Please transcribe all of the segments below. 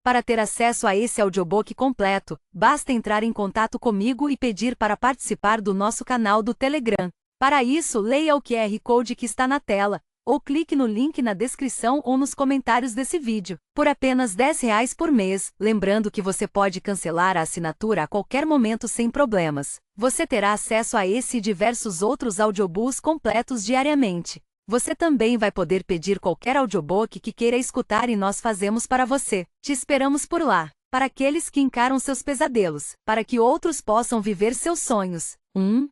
Para ter acesso a esse audiobook completo, basta entrar em contato comigo e pedir para participar do nosso canal do Telegram. Para isso, leia o QR Code que está na tela, ou clique no link na descrição ou nos comentários desse vídeo. Por apenas R$ 10 por mês, lembrando que você pode cancelar a assinatura a qualquer momento sem problemas. Você terá acesso a esse e diversos outros audiobooks completos diariamente. Você também vai poder pedir qualquer audiobook que queira escutar e nós fazemos para você. Te esperamos por lá. Para aqueles que encaram seus pesadelos, para que outros possam viver seus sonhos.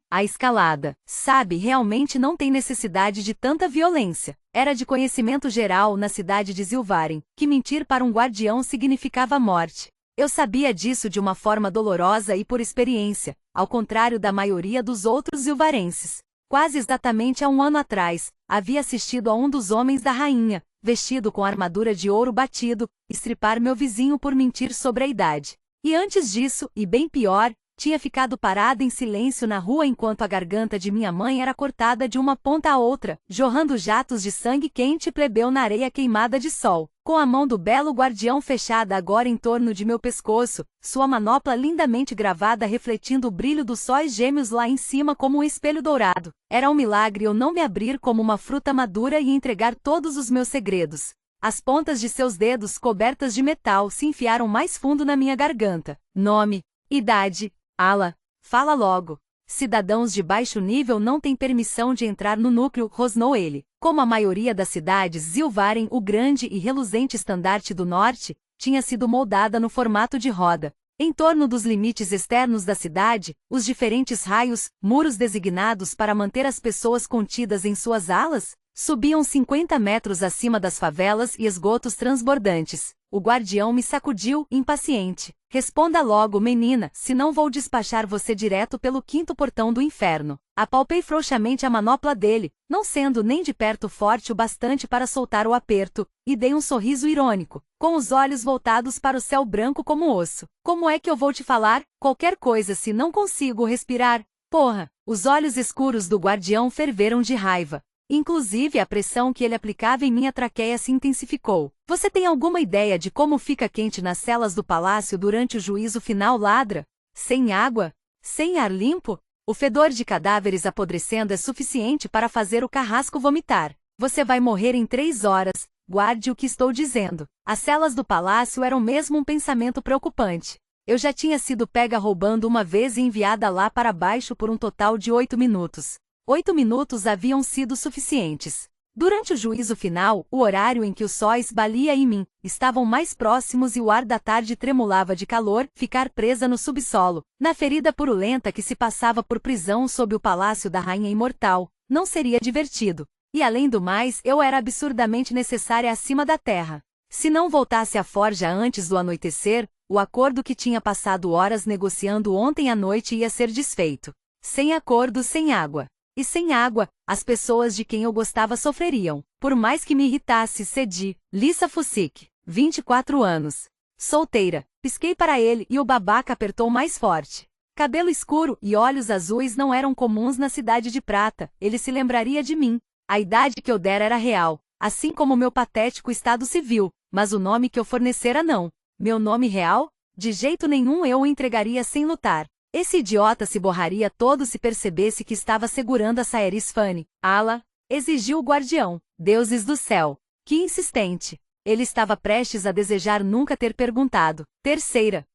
A escalada. Sabe, realmente não tem necessidade de tanta violência. Era de conhecimento geral na cidade de Zilvaren, que mentir para um guardião significava morte. Eu sabia disso de uma forma dolorosa e por experiência, ao contrário da maioria dos outros zilvarenses. Quase exatamente há um ano atrás, havia assistido a um dos homens da rainha, vestido com armadura de ouro batido, estripar meu vizinho por mentir sobre a idade. E antes disso, e bem pior, tinha ficado parada em silêncio na rua enquanto a garganta de minha mãe era cortada de uma ponta a outra, jorrando jatos de sangue quente e plebeu na areia queimada de sol. Com a mão do belo guardião fechada agora em torno de meu pescoço, sua manopla lindamente gravada refletindo o brilho dos sóis gêmeos lá em cima como um espelho dourado. Era um milagre eu não me abrir como uma fruta madura e entregar todos os meus segredos. As pontas de seus dedos cobertas de metal se enfiaram mais fundo na minha garganta. Nome, idade, ala, fala logo. Cidadãos de baixo nível não têm permissão de entrar no núcleo, rosnou ele. Como a maioria das cidades, Zilvaren, o grande e reluzente estandarte do norte, tinha sido moldada no formato de roda. Em torno dos limites externos da cidade, os diferentes raios, muros designados para manter as pessoas contidas em suas alas, subiam 50 metros acima das favelas e esgotos transbordantes. O guardião me sacudiu, impaciente. Responda logo, menina, senão vou despachar você direto pelo quinto portão do inferno. Apalpei frouxamente a manopla dele, não sendo nem de perto forte o bastante para soltar o aperto, e dei um sorriso irônico, com os olhos voltados para o céu branco como osso. Como é que eu vou te falar? Qualquer coisa se não consigo respirar. Porra! Os olhos escuros do guardião ferveram de raiva. Inclusive a pressão que ele aplicava em minha traqueia se intensificou. Você tem alguma ideia de como fica quente nas celas do palácio durante o juízo final, ladra? Sem água? Sem ar limpo? O fedor de cadáveres apodrecendo é suficiente para fazer o carrasco vomitar. Você vai morrer em 3 horas, guarde o que estou dizendo. As celas do palácio eram mesmo um pensamento preocupante. Eu já tinha sido pega roubando uma vez e enviada lá para baixo por um total de 8 minutos. 8 minutos haviam sido suficientes. Durante o juízo final, o horário em que o sóis balia em mim, estavam mais próximos e o ar da tarde tremulava de calor, ficar presa no subsolo, na ferida purulenta que se passava por prisão sob o palácio da rainha imortal, não seria divertido. E além do mais, eu era absurdamente necessária acima da terra. Se não voltasse à forja antes do anoitecer, o acordo que tinha passado horas negociando ontem à noite ia ser desfeito. Sem acordo, sem água. E sem água, as pessoas de quem eu gostava sofreriam. Por mais que me irritasse, cedi. Lissa Fusic, 24 anos. Solteira. Pisquei para ele e o babaca apertou mais forte. Cabelo escuro e olhos azuis não eram comuns na cidade de prata, ele se lembraria de mim. A idade que eu dera era real, assim como meu patético estado civil, mas o nome que eu fornecera não. Meu nome real? De jeito nenhum eu o entregaria sem lutar. Esse idiota se borraria todo se percebesse que estava segurando a Saeris Fanny. Ala, exigiu o guardião. Deuses do céu. Que insistente. Ele estava prestes a desejar nunca ter perguntado. Terceira.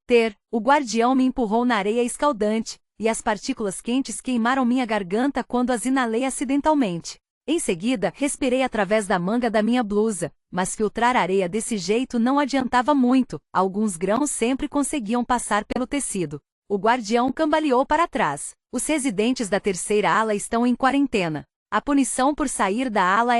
O guardião me empurrou na areia escaldante, e as partículas quentes queimaram minha garganta quando as inalei acidentalmente. Em seguida, respirei através da manga da minha blusa, mas filtrar areia desse jeito não adiantava muito, alguns grãos sempre conseguiam passar pelo tecido. O guardião cambaleou para trás. Os residentes da terceira ala estão em quarentena. A punição por sair da ala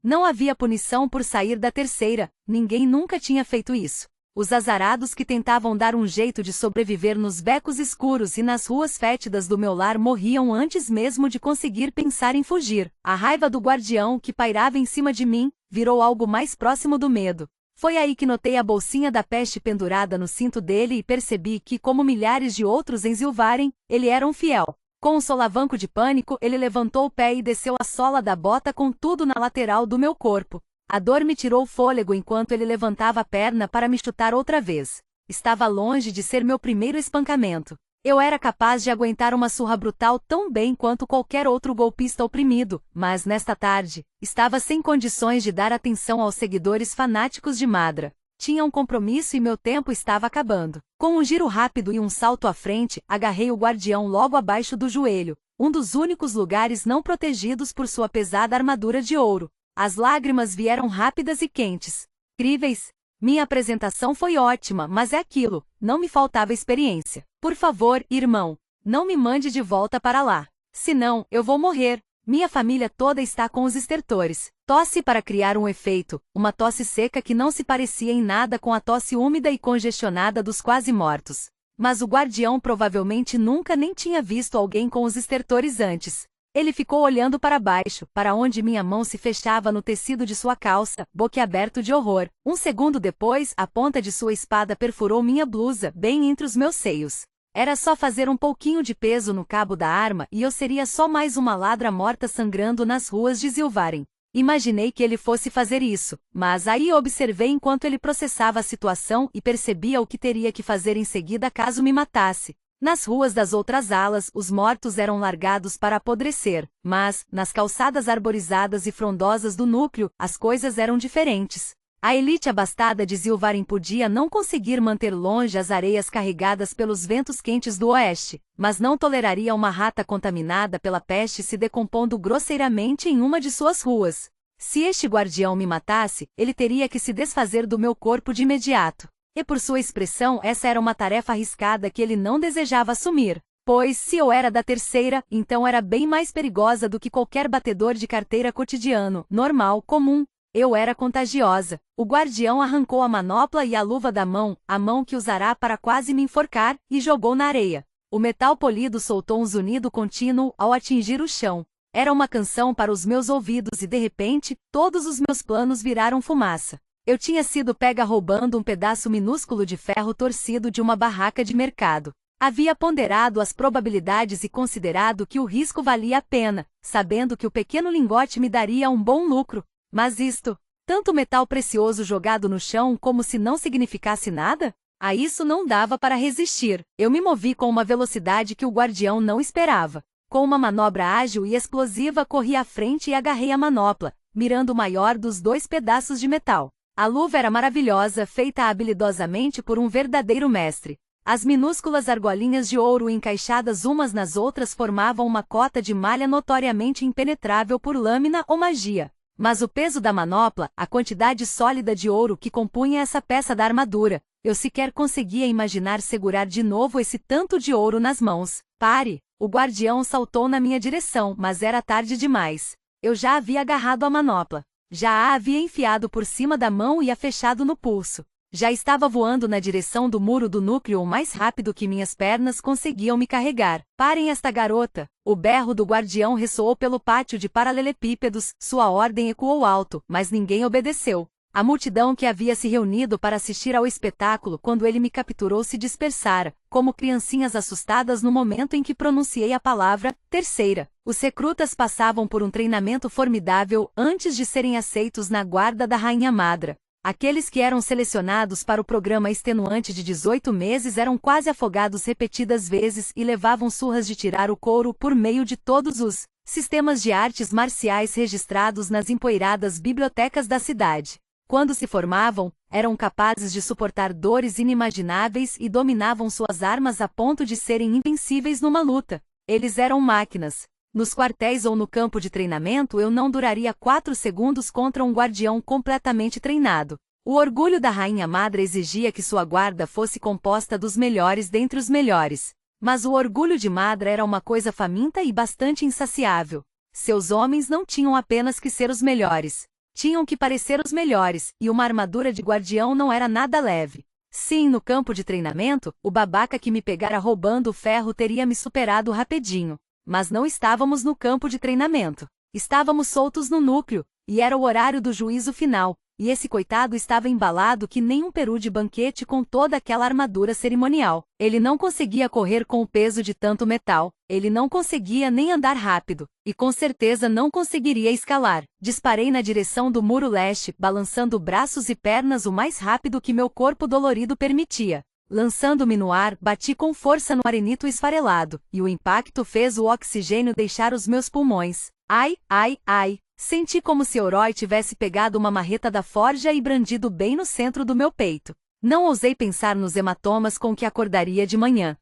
Não havia punição por sair da terceira, ninguém nunca tinha feito isso. Os azarados que tentavam dar um jeito de sobreviver nos becos escuros e nas ruas fétidas do meu lar morriam antes mesmo de conseguir pensar em fugir. A raiva do guardião que pairava em cima de mim virou algo mais próximo do medo. Foi aí que notei a bolsinha da peste pendurada no cinto dele e percebi que, como milhares de outros em Zilvaren, ele era um fiel. Com um solavanco de pânico, ele levantou o pé e desceu a sola da bota com tudo na lateral do meu corpo. A dor me tirou o fôlego enquanto ele levantava a perna para me chutar outra vez. Estava longe de ser meu primeiro espancamento. Eu era capaz de aguentar uma surra brutal tão bem quanto qualquer outro golpista oprimido, mas nesta tarde, estava sem condições de dar atenção aos seguidores fanáticos de Madra. Tinha um compromisso e meu tempo estava acabando. Com um giro rápido e um salto à frente, agarrei o guardião logo abaixo do joelho, um dos únicos lugares não protegidos por sua pesada armadura de ouro. As lágrimas vieram rápidas e quentes. Incríveis. Minha apresentação foi ótima, mas é aquilo, não me faltava experiência. Por favor, irmão, não me mande de volta para lá. Senão, eu vou morrer. Minha família toda está com os estertores. Tosse para criar um efeito, uma tosse seca que não se parecia em nada com a tosse úmida e congestionada dos quase mortos. Mas o guardião provavelmente nunca nem tinha visto alguém com os estertores antes. Ele ficou olhando para baixo, para onde minha mão se fechava no tecido de sua calça, boquiaberto de horror. Um segundo depois, a ponta de sua espada perfurou minha blusa, bem entre os meus seios. Era só fazer um pouquinho de peso no cabo da arma e eu seria só mais uma ladra morta sangrando nas ruas de Zilvaren. Imaginei que ele fosse fazer isso, mas aí observei enquanto ele processava a situação e percebia o que teria que fazer em seguida caso me matasse. Nas ruas das outras alas, os mortos eram largados para apodrecer, mas, nas calçadas arborizadas e frondosas do núcleo, as coisas eram diferentes. A elite abastada de Zilvaren podia não conseguir manter longe as areias carregadas pelos ventos quentes do oeste, mas não toleraria uma rata contaminada pela peste se decompondo grosseiramente em uma de suas ruas. Se este guardião me matasse, ele teria que se desfazer do meu corpo de imediato. E por sua expressão, essa era uma tarefa arriscada que ele não desejava assumir, pois se eu era da terceira, então era bem mais perigosa do que qualquer batedor de carteira cotidiano, normal, comum. Eu era contagiosa. O guardião arrancou a manopla e a luva da mão, a mão que usará para quase me enforcar, e jogou na areia. O metal polido soltou um zunido contínuo ao atingir o chão. Era uma canção para os meus ouvidos e de repente, todos os meus planos viraram fumaça. Eu tinha sido pega roubando um pedaço minúsculo de ferro torcido de uma barraca de mercado. Havia ponderado as probabilidades e considerado que o risco valia a pena, sabendo que o pequeno lingote me daria um bom lucro. Mas tanto metal precioso jogado no chão como se não significasse nada? A isso não dava para resistir. Eu me movi com uma velocidade que o guardião não esperava. Com uma manobra ágil e explosiva corri à frente e agarrei a manopla, mirando o maior dos dois pedaços de metal. A luva era maravilhosa, feita habilidosamente por um verdadeiro mestre. As minúsculas argolinhas de ouro encaixadas umas nas outras formavam uma cota de malha notoriamente impenetrável por lâmina ou magia. Mas o peso da manopla, a quantidade sólida de ouro que compunha essa peça da armadura, eu sequer conseguia imaginar segurar de novo esse tanto de ouro nas mãos. Pare! O guardião saltou na minha direção, mas era tarde demais. Eu já havia agarrado a manopla. Já a havia enfiado por cima da mão e a fechado no pulso. Já estava voando na direção do muro do núcleo o mais rápido que minhas pernas conseguiam me carregar. Parem esta garota! O berro do guardião ressoou pelo pátio de paralelepípedos, sua ordem ecoou alto, mas ninguém obedeceu. A multidão que havia se reunido para assistir ao espetáculo quando ele me capturou se dispersara, como criancinhas assustadas no momento em que pronunciei a palavra terceira. Os recrutas passavam por um treinamento formidável antes de serem aceitos na guarda da Rainha Madra. Aqueles que eram selecionados para o programa extenuante de 18 meses eram quase afogados repetidas vezes e levavam surras de tirar o couro por meio de todos os sistemas de artes marciais registrados nas empoeiradas bibliotecas da cidade. Quando se formavam, eram capazes de suportar dores inimagináveis e dominavam suas armas a ponto de serem invencíveis numa luta. Eles eram máquinas. Nos quartéis ou no campo de treinamento eu não duraria 4 segundos contra um guardião completamente treinado. O orgulho da Rainha Madra exigia que sua guarda fosse composta dos melhores dentre os melhores. Mas o orgulho de Madra era uma coisa faminta e bastante insaciável. Seus homens não tinham apenas que ser os melhores. Tinham que parecer os melhores, e uma armadura de guardião não era nada leve. Sim, no campo de treinamento, o babaca que me pegara roubando o ferro teria me superado rapidinho. Mas não estávamos no campo de treinamento. Estávamos soltos no núcleo, e era o horário do juízo final, e esse coitado estava embalado que nem um peru de banquete com toda aquela armadura cerimonial. Ele não conseguia correr com o peso de tanto metal, ele não conseguia nem andar rápido, e com certeza não conseguiria escalar. Disparei na direção do muro leste, balançando braços e pernas o mais rápido que meu corpo dolorido permitia. Lançando-me no ar, bati com força no arenito esfarelado, e o impacto fez o oxigênio deixar os meus pulmões. Ai, ai, ai! Senti como se Elroy tivesse pegado uma marreta da forja e brandido bem no centro do meu peito. Não ousei pensar nos hematomas com que acordaria de manhã.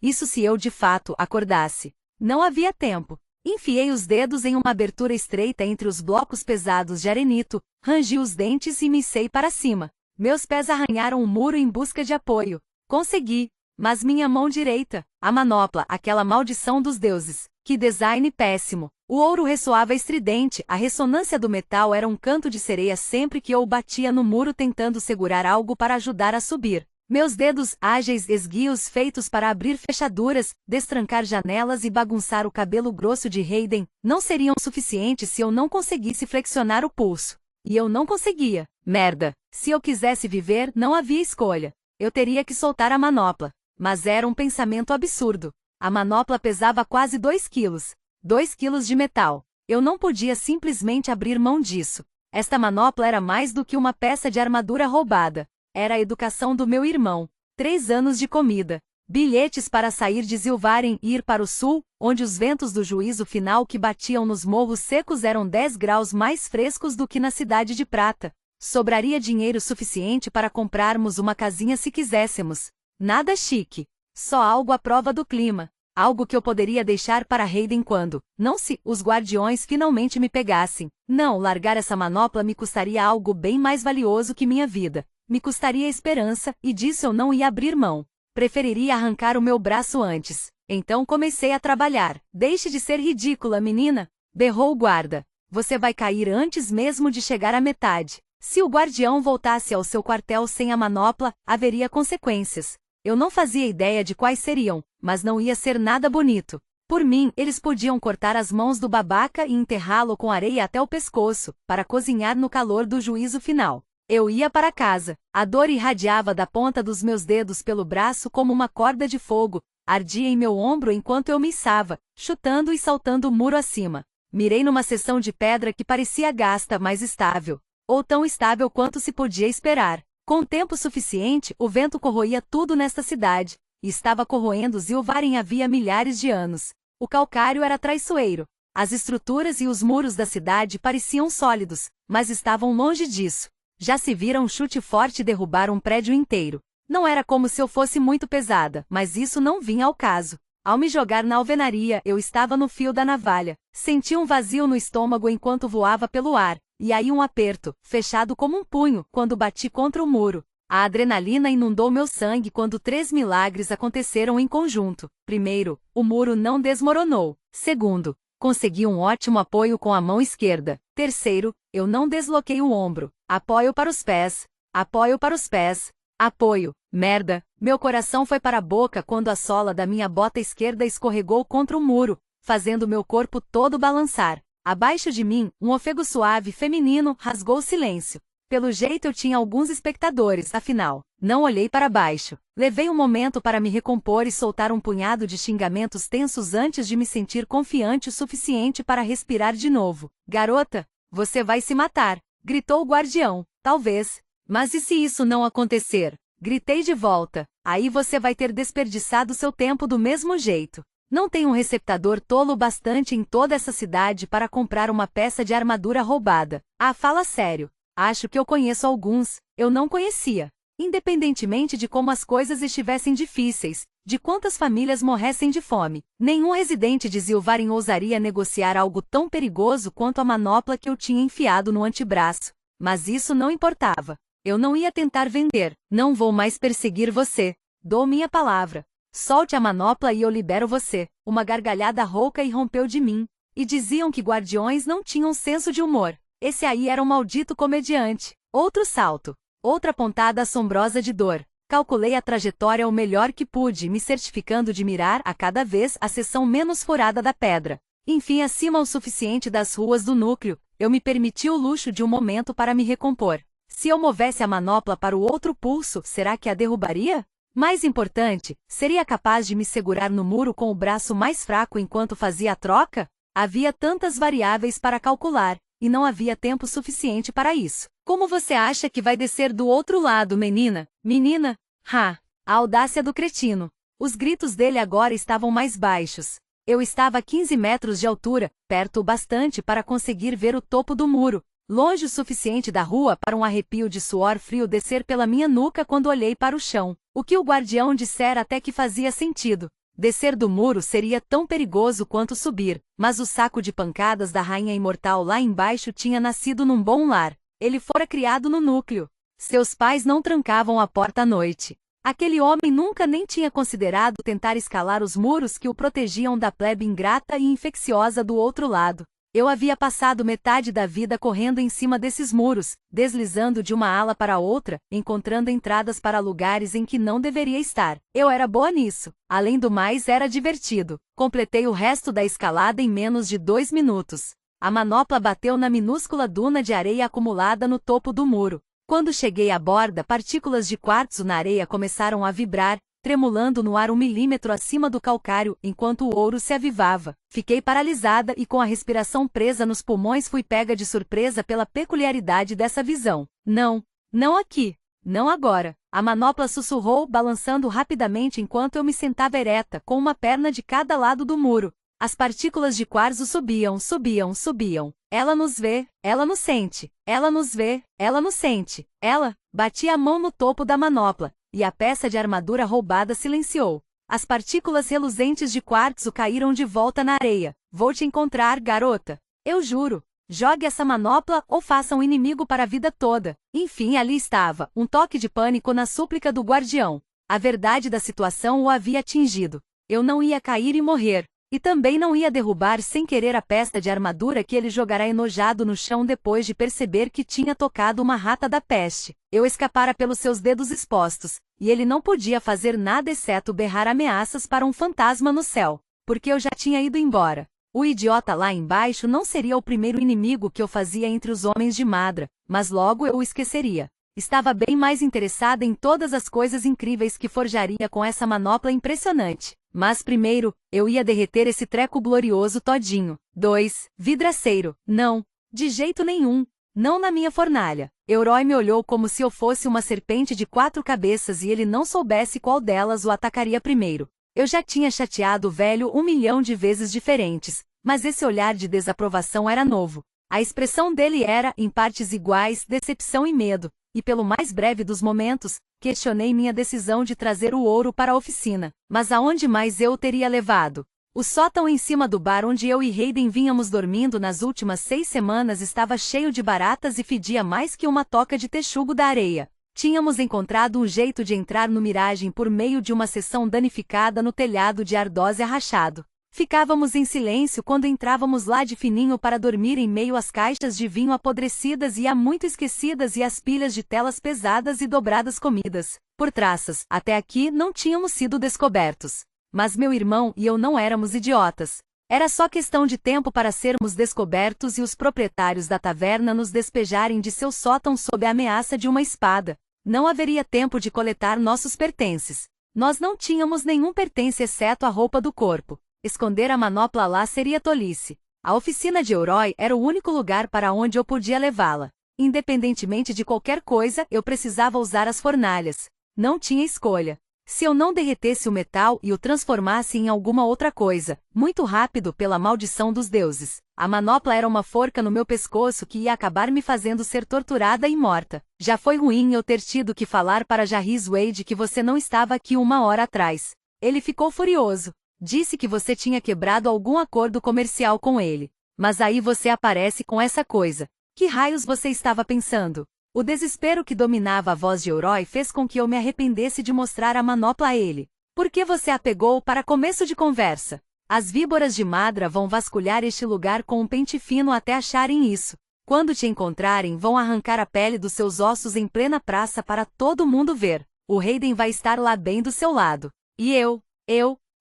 Isso se eu de fato acordasse. Não havia tempo. Enfiei os dedos em uma abertura estreita entre os blocos pesados de arenito, rangi os dentes e me içei para cima. Meus pés arranharam o muro em busca de apoio. Consegui, mas minha mão direita, a manopla, aquela maldição dos deuses. Que design péssimo! O ouro ressoava estridente, a ressonância do metal era um canto de sereia sempre que eu batia no muro tentando segurar algo para ajudar a subir. Meus dedos ágeis esguios feitos para abrir fechaduras, destrancar janelas e bagunçar o cabelo grosso de Hayden, não seriam suficientes se eu não conseguisse flexionar o pulso. E eu não conseguia. Merda! Se eu quisesse viver, não havia escolha. Eu teria que soltar a manopla. Mas era um pensamento absurdo. A manopla pesava quase 2 quilos. 2 quilos de metal. Eu não podia simplesmente abrir mão disso. Esta manopla era mais do que uma peça de armadura roubada. Era a educação do meu irmão. 3 anos de comida. Bilhetes para sair de Zilvaren e ir para o sul, onde os ventos do juízo final que batiam nos morros secos eram 10 graus mais frescos do que na cidade de Prata. Sobraria dinheiro suficiente para comprarmos uma casinha se quiséssemos. Nada chique. Só algo à prova do clima. Algo que eu poderia deixar para Hayden quando, não se, os guardiões finalmente me pegassem. Não, largar essa manopla me custaria algo bem mais valioso que minha vida. Me custaria esperança, e disso eu não ia abrir mão. Preferiria arrancar o meu braço antes. Então comecei a trabalhar. Deixe de ser ridícula, menina! Berrou o guarda. Você vai cair antes mesmo de chegar à metade. Se o guardião voltasse ao seu quartel sem a manopla, haveria consequências. Eu não fazia ideia de quais seriam, mas não ia ser nada bonito. Por mim, eles podiam cortar as mãos do babaca e enterrá-lo com areia até o pescoço, para cozinhar no calor do juízo final. Eu ia para casa. A dor irradiava da ponta dos meus dedos pelo braço como uma corda de fogo, ardia em meu ombro enquanto eu me içava, chutando e saltando o muro acima. Mirei numa seção de pedra que parecia gasta, mas estável. Ou tão estável quanto se podia esperar. Com tempo suficiente, o vento corroía tudo nesta cidade, e estava corroendo Zilvaren havia milhares de anos. O calcário era traiçoeiro. As estruturas e os muros da cidade pareciam sólidos, mas estavam longe disso. Já se vira um chute forte derrubar um prédio inteiro. Não era como se eu fosse muito pesada, mas isso não vinha ao caso. Ao me jogar na alvenaria, eu estava no fio da navalha. Senti um vazio no estômago enquanto voava pelo ar. E aí um aperto, fechado como um punho, quando bati contra o muro. A adrenalina inundou meu sangue quando 3 milagres aconteceram em conjunto. Primeiro, o muro não desmoronou. Segundo, consegui um ótimo apoio com a mão esquerda. Terceiro, eu não desloquei o ombro. Apoio para os pés. Apoio para os pés. Apoio. Merda. Meu coração foi para a boca quando a sola da minha bota esquerda escorregou contra o muro, fazendo meu corpo todo balançar. Abaixo de mim, um ofego suave feminino rasgou o silêncio. Pelo jeito eu tinha alguns espectadores, afinal. Não olhei para baixo. Levei um momento para me recompor e soltar um punhado de xingamentos tensos antes de me sentir confiante o suficiente para respirar de novo. Garota, você vai se matar, gritou o guardião. Talvez. Mas e se isso não acontecer? Gritei de volta. Aí você vai ter desperdiçado seu tempo do mesmo jeito. Não tem um receptador tolo bastante em toda essa cidade para comprar uma peça de armadura roubada. Ah, fala sério. Acho que eu conheço alguns. Eu não conhecia. Independentemente de como as coisas estivessem difíceis, de quantas famílias morressem de fome, nenhum residente de Zilvaren ousaria negociar algo tão perigoso quanto a manopla que eu tinha enfiado no antebraço. Mas isso não importava. Eu não ia tentar vender. Não vou mais perseguir você. Dou minha palavra. Solte a manopla e eu libero você. Uma gargalhada rouca irrompeu de mim. E diziam que guardiões não tinham senso de humor. Esse aí era um maldito comediante. Outro salto. Outra pontada assombrosa de dor. Calculei a trajetória o melhor que pude, me certificando de mirar a cada vez a seção menos furada da pedra. Enfim, acima o suficiente das ruas do núcleo, eu me permiti o luxo de um momento para me recompor. Se eu movesse a manopla para o outro pulso, será que a derrubaria? Mais importante, seria capaz de me segurar no muro com o braço mais fraco enquanto fazia a troca? Havia tantas variáveis para calcular, e não havia tempo suficiente para isso. Como você acha que vai descer do outro lado, menina? Menina? A audácia do cretino. Os gritos dele agora estavam mais baixos. Eu estava a 15 metros de altura, perto o bastante para conseguir ver o topo do muro, longe o suficiente da rua para um arrepio de suor frio descer pela minha nuca quando olhei para o chão. O que o guardião dissera até que fazia sentido. Descer do muro seria tão perigoso quanto subir, mas o saco de pancadas da rainha imortal lá embaixo tinha nascido num bom lar. Ele fora criado no núcleo. Seus pais não trancavam a porta à noite. Aquele homem nunca nem tinha considerado tentar escalar os muros que o protegiam da plebe ingrata e infecciosa do outro lado. Eu havia passado metade da vida correndo em cima desses muros, deslizando de uma ala para outra, encontrando entradas para lugares em que não deveria estar. Eu era boa nisso. Além do mais, era divertido. Completei o resto da escalada em menos de 2 minutos. A manopla bateu na minúscula duna de areia acumulada no topo do muro. Quando cheguei à borda, partículas de quartzo na areia começaram a vibrar, tremulando no ar 1 milímetro acima do calcário, enquanto o ouro se avivava. Fiquei paralisada e com a respiração presa nos pulmões fui pega de surpresa pela peculiaridade dessa visão. Não, não aqui, não agora. A manopla sussurrou, balançando rapidamente enquanto eu me sentava ereta, com uma perna de cada lado do muro. As partículas de quartzo subiam, subiam, subiam. Ela nos vê, ela nos sente. Ela nos vê, ela nos sente. Ela batia a mão no topo da manopla, e a peça de armadura roubada silenciou. As partículas reluzentes de quartzo caíram de volta na areia. Vou te encontrar, garota. Eu juro. Jogue essa manopla ou faça um inimigo para a vida toda. Enfim, ali estava, um toque de pânico na súplica do guardião. A verdade da situação o havia atingido. Eu não ia cair e morrer. E também não ia derrubar sem querer a peça de armadura que ele jogara enojado no chão depois de perceber que tinha tocado uma rata da peste. Eu escapara pelos seus dedos expostos, e ele não podia fazer nada exceto berrar ameaças para um fantasma no céu, porque eu já tinha ido embora. O idiota lá embaixo não seria o primeiro inimigo que eu fazia entre os homens de Madra, mas logo eu o esqueceria. Estava bem mais interessada em todas as coisas incríveis que forjaria com essa manopla impressionante. Mas primeiro, eu ia derreter esse treco glorioso todinho. 2. Vidraceiro. Não. De jeito nenhum. Não na minha fornalha. Euroi me olhou como se eu fosse uma serpente de 4 cabeças e ele não soubesse qual delas o atacaria primeiro. Eu já tinha chateado o velho 1 milhão de vezes diferentes, mas esse olhar de desaprovação era novo. A expressão dele era, em partes iguais, decepção e medo. E pelo mais breve dos momentos, questionei minha decisão de trazer o ouro para a oficina. Mas aonde mais eu o teria levado? O sótão em cima do bar onde eu e Hayden vínhamos dormindo nas últimas 6 semanas estava cheio de baratas e fedia mais que uma toca de texugo da areia. Tínhamos encontrado um jeito de entrar no Miragem por meio de uma seção danificada no telhado de ardósia rachado. Ficávamos em silêncio quando entrávamos lá de fininho para dormir em meio às caixas de vinho apodrecidas e há muito esquecidas e às pilhas de telas pesadas e dobradas comidas por traças. Até aqui não tínhamos sido descobertos. Mas meu irmão e eu não éramos idiotas. Era só questão de tempo para sermos descobertos e os proprietários da taverna nos despejarem de seu sótão sob a ameaça de uma espada. Não haveria tempo de coletar nossos pertences. Nós não tínhamos nenhum pertence exceto a roupa do corpo. Esconder a manopla lá seria tolice. A oficina de Euroi era o único lugar para onde eu podia levá-la. Independentemente de qualquer coisa, eu precisava usar as fornalhas. Não tinha escolha. Se eu não derretesse o metal e o transformasse em alguma outra coisa, muito rápido pela maldição dos deuses, a manopla era uma forca no meu pescoço que ia acabar me fazendo ser torturada e morta. Já foi ruim eu ter tido que falar para Jarris Wade que você não estava aqui 1 hora atrás. Ele ficou furioso. Disse que você tinha quebrado algum acordo comercial com ele. Mas aí você aparece com essa coisa. Que raios você estava pensando? O desespero que dominava a voz de Euroi fez com que eu me arrependesse de mostrar a manopla a ele. Por que você a pegou para começo de conversa? As víboras de Madra vão vasculhar este lugar com um pente fino até acharem isso. Quando te encontrarem, vão arrancar a pele dos seus ossos em plena praça para todo mundo ver. O Hayden vai estar lá bem do seu lado. E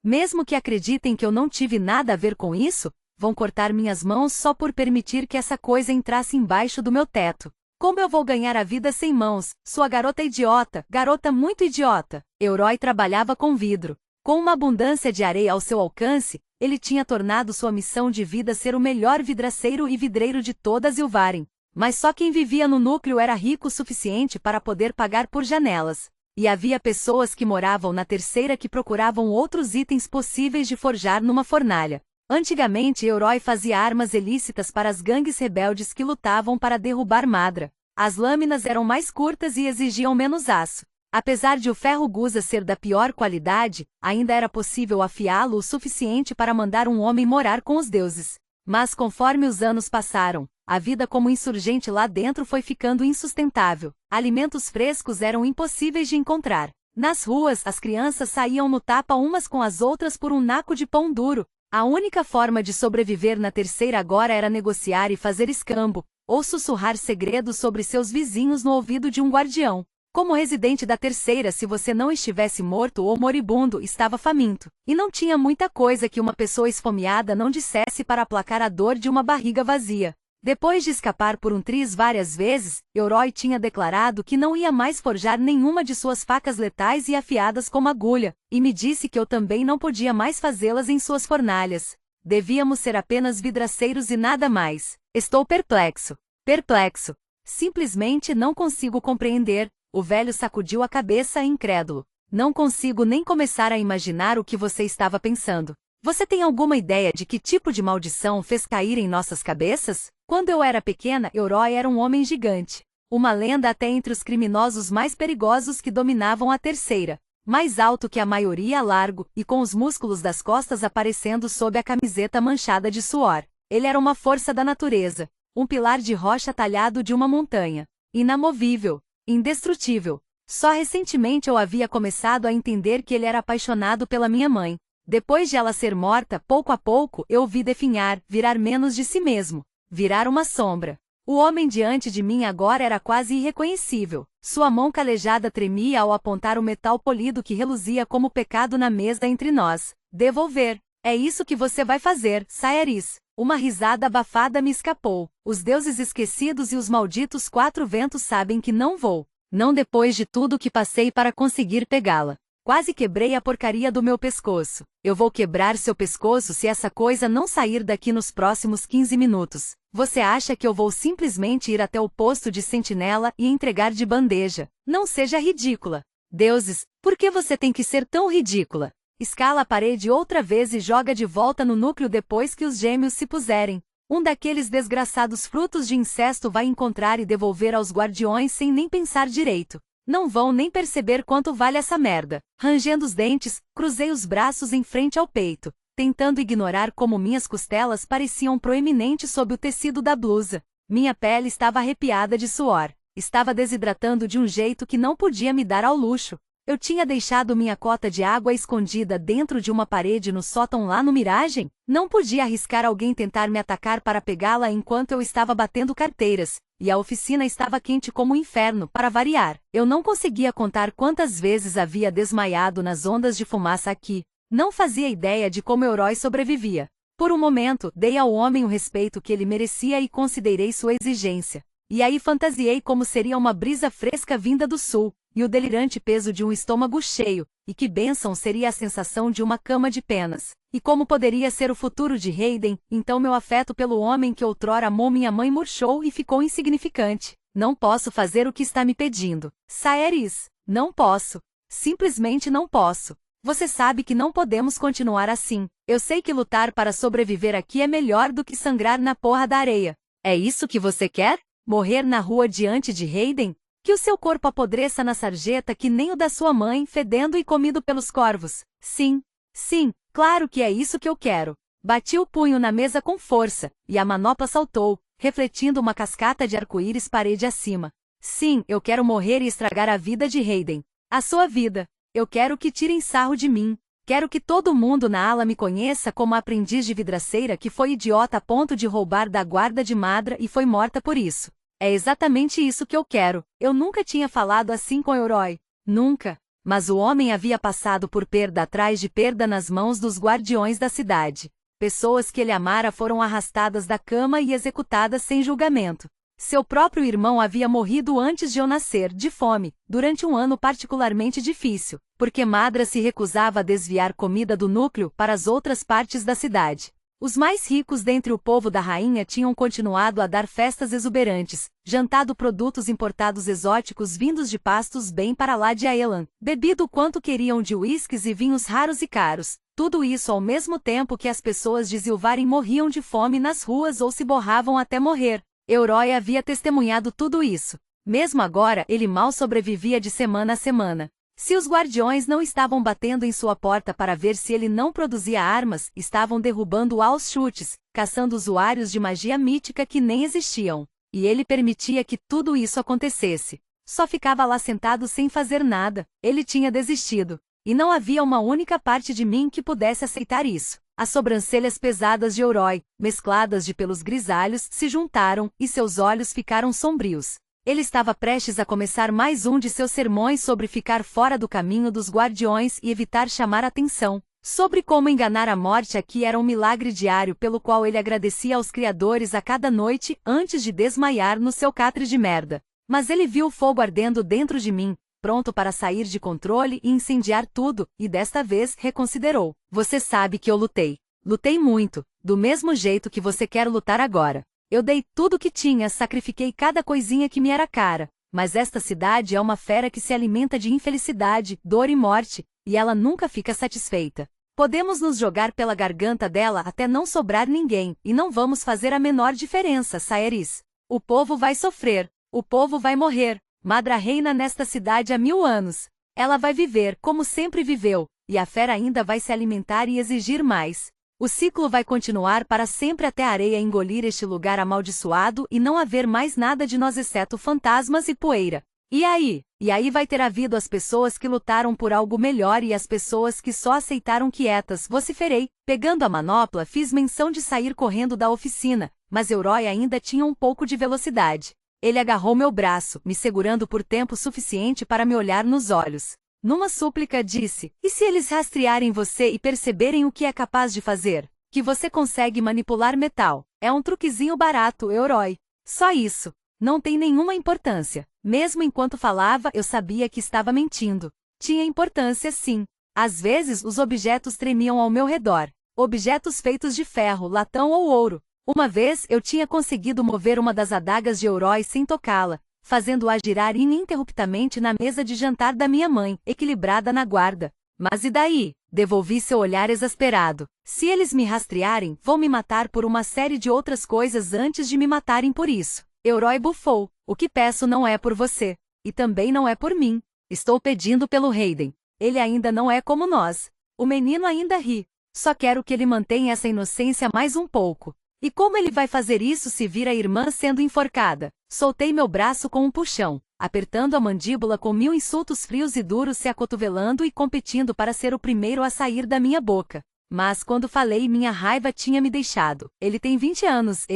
mesmo que acreditem que eu não tive nada a ver com isso, vão cortar minhas mãos só por permitir que essa coisa entrasse embaixo do meu teto. Como eu vou ganhar a vida sem mãos, sua garota idiota, garota muito idiota. Elroy trabalhava com vidro. Com uma abundância de areia ao seu alcance, ele tinha tornado sua missão de vida ser o melhor vidraceiro e vidreiro de toda Zilvaren. Mas só quem vivia no núcleo era rico o suficiente para poder pagar por janelas. E havia pessoas que moravam na terceira que procuravam outros itens possíveis de forjar numa fornalha. Antigamente Elroy fazia armas ilícitas para as gangues rebeldes que lutavam para derrubar Madra. As lâminas eram mais curtas e exigiam menos aço. Apesar de o ferro gusa ser da pior qualidade, ainda era possível afiá-lo o suficiente para mandar um homem morar com os deuses. Mas conforme os anos passaram, a vida como insurgente lá dentro foi ficando insustentável. Alimentos frescos eram impossíveis de encontrar. Nas ruas, as crianças saíam no tapa umas com as outras por um naco de pão duro. A única forma de sobreviver na terceira agora era negociar e fazer escambo, ou sussurrar segredos sobre seus vizinhos no ouvido de um guardião. Como residente da terceira, se você não estivesse morto ou moribundo, estava faminto. E não tinha muita coisa que uma pessoa esfomeada não dissesse para aplacar a dor de uma barriga vazia. Depois de escapar por um triz várias vezes, Elroy tinha declarado que não ia mais forjar nenhuma de suas facas letais e afiadas como agulha, e me disse que eu também não podia mais fazê-las em suas fornalhas. Devíamos ser apenas vidraceiros e nada mais. Estou perplexo. Perplexo. Simplesmente não consigo compreender. O velho sacudiu a cabeça incrédulo. Não consigo nem começar a imaginar o que você estava pensando. Você tem alguma ideia de que tipo de maldição fez cair em nossas cabeças? Quando eu era pequena, Elroy era um homem gigante. Uma lenda até entre os criminosos mais perigosos que dominavam a terceira. Mais alto que a maioria, largo, e com os músculos das costas aparecendo sob a camiseta manchada de suor. Ele era uma força da natureza. Um pilar de rocha talhado de uma montanha. Inamovível. Indestrutível. Só recentemente eu havia começado a entender que ele era apaixonado pela minha mãe. Depois de ela ser morta, pouco a pouco, eu o vi definhar, virar menos de si mesmo. Virar uma sombra. O homem diante de mim agora era quase irreconhecível. Sua mão calejada tremia ao apontar o metal polido que reluzia como pecado na mesa entre nós. Devolver. É isso que você vai fazer, Saeris. Uma risada abafada me escapou. Os deuses esquecidos e os malditos quatro ventos sabem que não vou. Não depois de tudo que passei para conseguir pegá-la. Quase quebrei a porcaria do meu pescoço. Eu vou quebrar seu pescoço se essa coisa não sair daqui nos próximos 15 minutos. Você acha que eu vou simplesmente ir até o posto de sentinela e entregar de bandeja? Não seja ridícula. Deuses, por que você tem que ser tão ridícula? Escala a parede outra vez e joga de volta no núcleo depois que os gêmeos se puserem. Um daqueles desgraçados frutos de incesto vai encontrar e devolver aos guardiões sem nem pensar direito. Não vão nem perceber quanto vale essa merda. Rangendo os dentes, cruzei os braços em frente ao peito, tentando ignorar como minhas costelas pareciam proeminentes sob o tecido da blusa. Minha pele estava arrepiada de suor. Estava desidratando de um jeito que não podia me dar ao luxo. Eu tinha deixado minha cota de água escondida dentro de uma parede no sótão lá no Miragem? Não podia arriscar alguém tentar me atacar para pegá-la enquanto eu estava batendo carteiras, e a oficina estava quente como o inferno, para variar. Eu não conseguia contar quantas vezes havia desmaiado nas ondas de fumaça aqui. Não fazia ideia de como Elroy sobrevivia. Por um momento, dei ao homem o respeito que ele merecia e considerei sua exigência. E aí fantasiei como seria uma brisa fresca vinda do sul, e o delirante peso de um estômago cheio, e que bênção seria a sensação de uma cama de penas. E como poderia ser o futuro de Hayden, então meu afeto pelo homem que outrora amou minha mãe murchou e ficou insignificante. Não posso fazer o que está me pedindo. Saeris, não posso. Simplesmente não posso. Você sabe que não podemos continuar assim. Eu sei que lutar para sobreviver aqui é melhor do que sangrar na porra da areia. É isso que você quer? Morrer na rua diante de Hayden? Que o seu corpo apodreça na sarjeta que nem o da sua mãe, fedendo e comido pelos corvos. Sim, sim, claro que é isso que eu quero. Bati o punho na mesa com força, e a manopla saltou, refletindo uma cascata de arco-íris parede acima. Sim, eu quero morrer e estragar a vida de Hayden. A sua vida. Eu quero que tirem sarro de mim. Quero que todo mundo na ala me conheça como a aprendiz de vidraceira que foi idiota a ponto de roubar da guarda de Madra e foi morta por isso. É exatamente isso que eu quero. Eu nunca tinha falado assim com Elroy. Nunca. Mas o homem havia passado por perda atrás de perda nas mãos dos guardiões da cidade. Pessoas que ele amara foram arrastadas da cama e executadas sem julgamento. Seu próprio irmão havia morrido antes de eu nascer, de fome, durante um ano particularmente difícil, porque Madra se recusava a desviar comida do núcleo para as outras partes da cidade. Os mais ricos dentre o povo da rainha tinham continuado a dar festas exuberantes, jantado produtos importados exóticos vindos de pastos bem para lá de Aelan, bebido o quanto queriam de uísques e vinhos raros e caros, tudo isso ao mesmo tempo que as pessoas de Zilvarem morriam de fome nas ruas ou se borravam até morrer. Eurói havia testemunhado tudo isso. Mesmo agora, ele mal sobrevivia de semana a semana. Se os guardiões não estavam batendo em sua porta para ver se ele não produzia armas, estavam derrubando-o aos chutes, caçando usuários de magia mítica que nem existiam. E ele permitia que tudo isso acontecesse. Só ficava lá sentado sem fazer nada. Ele tinha desistido. E não havia uma única parte de mim que pudesse aceitar isso. As sobrancelhas pesadas de Eurói, mescladas de pelos grisalhos, se juntaram, e seus olhos ficaram sombrios. Ele estava prestes a começar mais um de seus sermões sobre ficar fora do caminho dos guardiões e evitar chamar atenção. Sobre como enganar a morte aqui era um milagre diário pelo qual ele agradecia aos criadores a cada noite antes de desmaiar no seu catre de merda. Mas ele viu o fogo ardendo dentro de mim, pronto para sair de controle e incendiar tudo, e desta vez reconsiderou. Você sabe que eu lutei. Lutei muito, do mesmo jeito que você quer lutar agora. Eu dei tudo o que tinha, sacrifiquei cada coisinha que me era cara. Mas esta cidade é uma fera que se alimenta de infelicidade, dor e morte, e ela nunca fica satisfeita. Podemos nos jogar pela garganta dela até não sobrar ninguém, e não vamos fazer a menor diferença, Saeris. O povo vai sofrer, o povo vai morrer. Madra reina nesta cidade há 1000 anos. Ela vai viver como sempre viveu, e a fera ainda vai se alimentar e exigir mais. O ciclo vai continuar para sempre até a areia engolir este lugar amaldiçoado e não haver mais nada de nós exceto fantasmas e poeira. E aí? E aí vai ter havido as pessoas que lutaram por algo melhor e as pessoas que só aceitaram quietas, vociferei. Pegando a manopla, fiz menção de sair correndo da oficina, mas Eurói ainda tinha um pouco de velocidade. Ele agarrou meu braço, me segurando por tempo suficiente para me olhar nos olhos. Numa súplica disse, e se eles rastrearem você e perceberem o que é capaz de fazer? Que você consegue manipular metal. É um truquezinho barato, Eurói. Só isso. Não tem nenhuma importância. Mesmo enquanto falava, eu sabia que estava mentindo. Tinha importância, sim. Às vezes, os objetos tremiam ao meu redor. Objetos feitos de ferro, latão ou ouro. Uma vez, eu tinha conseguido mover uma das adagas de Eurói sem tocá-la, fazendo-a girar ininterruptamente na mesa de jantar da minha mãe, equilibrada na guarda. Mas e daí? Devolvi seu olhar exasperado. Se eles me rastrearem, vão me matar por uma série de outras coisas antes de me matarem por isso. Eurói bufou. O que peço não é por você. E também não é por mim. Estou pedindo pelo Hayden. Ele ainda não é como nós. O menino ainda ri. Só quero que ele mantenha essa inocência mais um pouco. E como ele vai fazer isso se vir a irmã sendo enforcada? Soltei meu braço com um puxão, apertando a mandíbula com 1000 insultos frios e duros se acotovelando e competindo para ser o primeiro a sair da minha boca. Mas quando falei, minha raiva tinha me deixado. Ele tem 20 anos,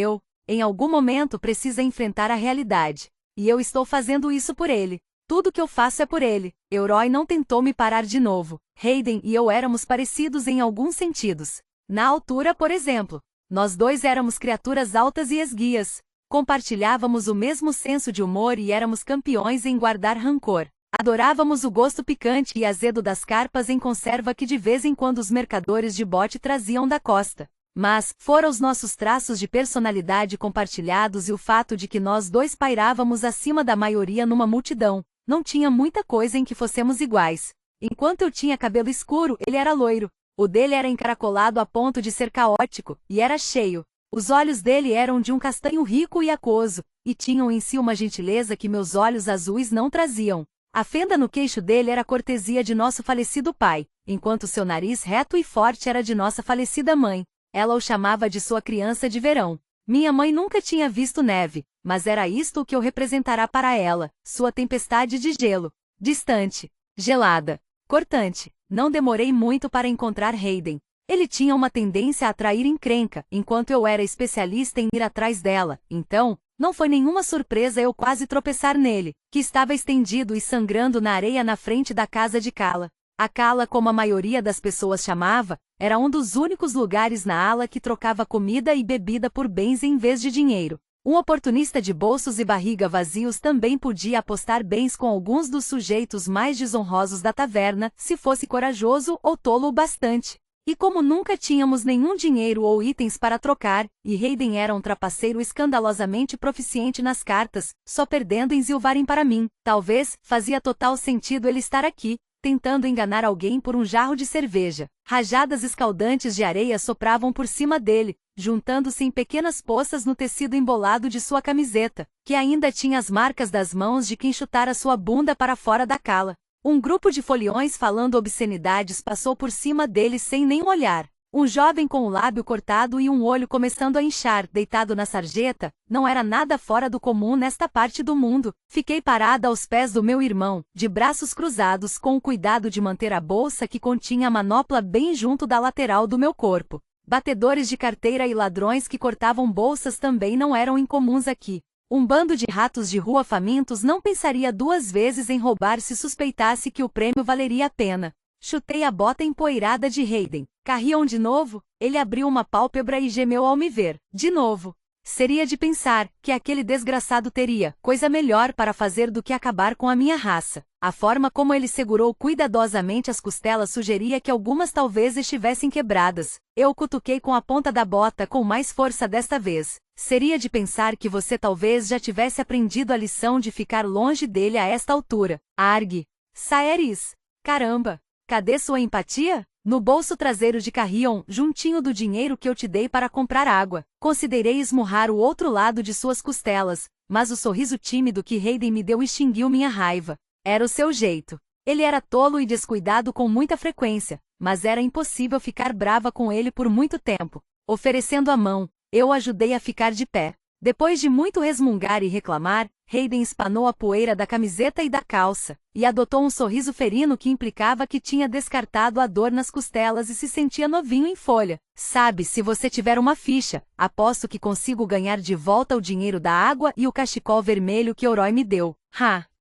em algum momento precisa enfrentar a realidade. E eu estou fazendo isso por ele. Tudo que eu faço é por ele. Eurói não tentou me parar de novo. Hayden e eu éramos parecidos em alguns sentidos. Na altura, por exemplo. Nós dois éramos criaturas altas e esguias. Compartilhávamos o mesmo senso de humor e éramos campeões em guardar rancor. Adorávamos o gosto picante e azedo das carpas em conserva que de vez em quando os mercadores de bote traziam da costa. Mas, fora os nossos traços de personalidade compartilhados e o fato de que nós dois pairávamos acima da maioria numa multidão, não tinha muita coisa em que fossemos iguais. Enquanto eu tinha cabelo escuro, ele era loiro. O dele era encaracolado a ponto de ser caótico, e era cheio. Os olhos dele eram de um castanho rico e aquoso, e tinham em si uma gentileza que meus olhos azuis não traziam. A fenda no queixo dele era cortesia de nosso falecido pai, enquanto seu nariz reto e forte era de nossa falecida mãe. Ela o chamava de sua criança de verão. Minha mãe nunca tinha visto neve, mas era isto o que eu representará para ela, sua tempestade de gelo. Distante, gelada, cortante. Não demorei muito para encontrar Hayden. Ele tinha uma tendência a atrair encrenca, enquanto eu era especialista em ir atrás dela. Então, não foi nenhuma surpresa eu quase tropeçar nele, que estava estendido e sangrando na areia na frente da casa de Kala. A cala, como a maioria das pessoas chamava, era um dos únicos lugares na ala que trocava comida e bebida por bens em vez de dinheiro. Um oportunista de bolsos e barriga vazios também podia apostar bens com alguns dos sujeitos mais desonrosos da taverna, se fosse corajoso ou tolo o bastante. E como nunca tínhamos nenhum dinheiro ou itens para trocar, e Hayden era um trapaceiro escandalosamente proficiente nas cartas, só perdendo em zilvarem para mim, talvez fazia total sentido ele estar aqui, tentando enganar alguém por um jarro de cerveja. Rajadas escaldantes de areia sopravam por cima dele, juntando-se em pequenas poças no tecido embolado de sua camiseta, que ainda tinha as marcas das mãos de quem chutara sua bunda para fora da cala. Um grupo de foliões falando obscenidades passou por cima dele sem nem olhar. Um jovem com o lábio cortado e um olho começando a inchar, deitado na sarjeta, não era nada fora do comum nesta parte do mundo. Fiquei parada aos pés do meu irmão, de braços cruzados, com o cuidado de manter a bolsa que continha a manopla bem junto da lateral do meu corpo. Batedores de carteira e ladrões que cortavam bolsas também não eram incomuns aqui. Um bando de ratos de rua famintos não pensaria duas vezes em roubar se suspeitasse que o prêmio valeria a pena. Chutei a bota empoeirada de Hayden. Carrion de novo? Ele abriu uma pálpebra e gemeu ao me ver. De novo. Seria de pensar que aquele desgraçado teria coisa melhor para fazer do que acabar com a minha raça. A forma como ele segurou cuidadosamente as costelas sugeria que algumas talvez estivessem quebradas. Eu cutuquei com a ponta da bota com mais força desta vez. Seria de pensar que você talvez já tivesse aprendido a lição de ficar longe dele a esta altura. Argue. Saeris. Caramba. Cadê sua empatia? No bolso traseiro de Carrion, juntinho do dinheiro que eu te dei para comprar água. Considerei esmurrar o outro lado de suas costelas, mas o sorriso tímido que Hayden me deu extinguiu minha raiva. Era o seu jeito. Ele era tolo e descuidado com muita frequência, mas era impossível ficar brava com ele por muito tempo. Oferecendo a mão, eu o ajudei a ficar de pé. Depois de muito resmungar e reclamar, Hayden espanou a poeira da camiseta e da calça, e adotou um sorriso ferino que implicava que tinha descartado a dor nas costelas e se sentia novinho em folha. Sabe, se você tiver uma ficha, aposto que consigo ganhar de volta o dinheiro da água e o cachecol vermelho que Oroy me deu.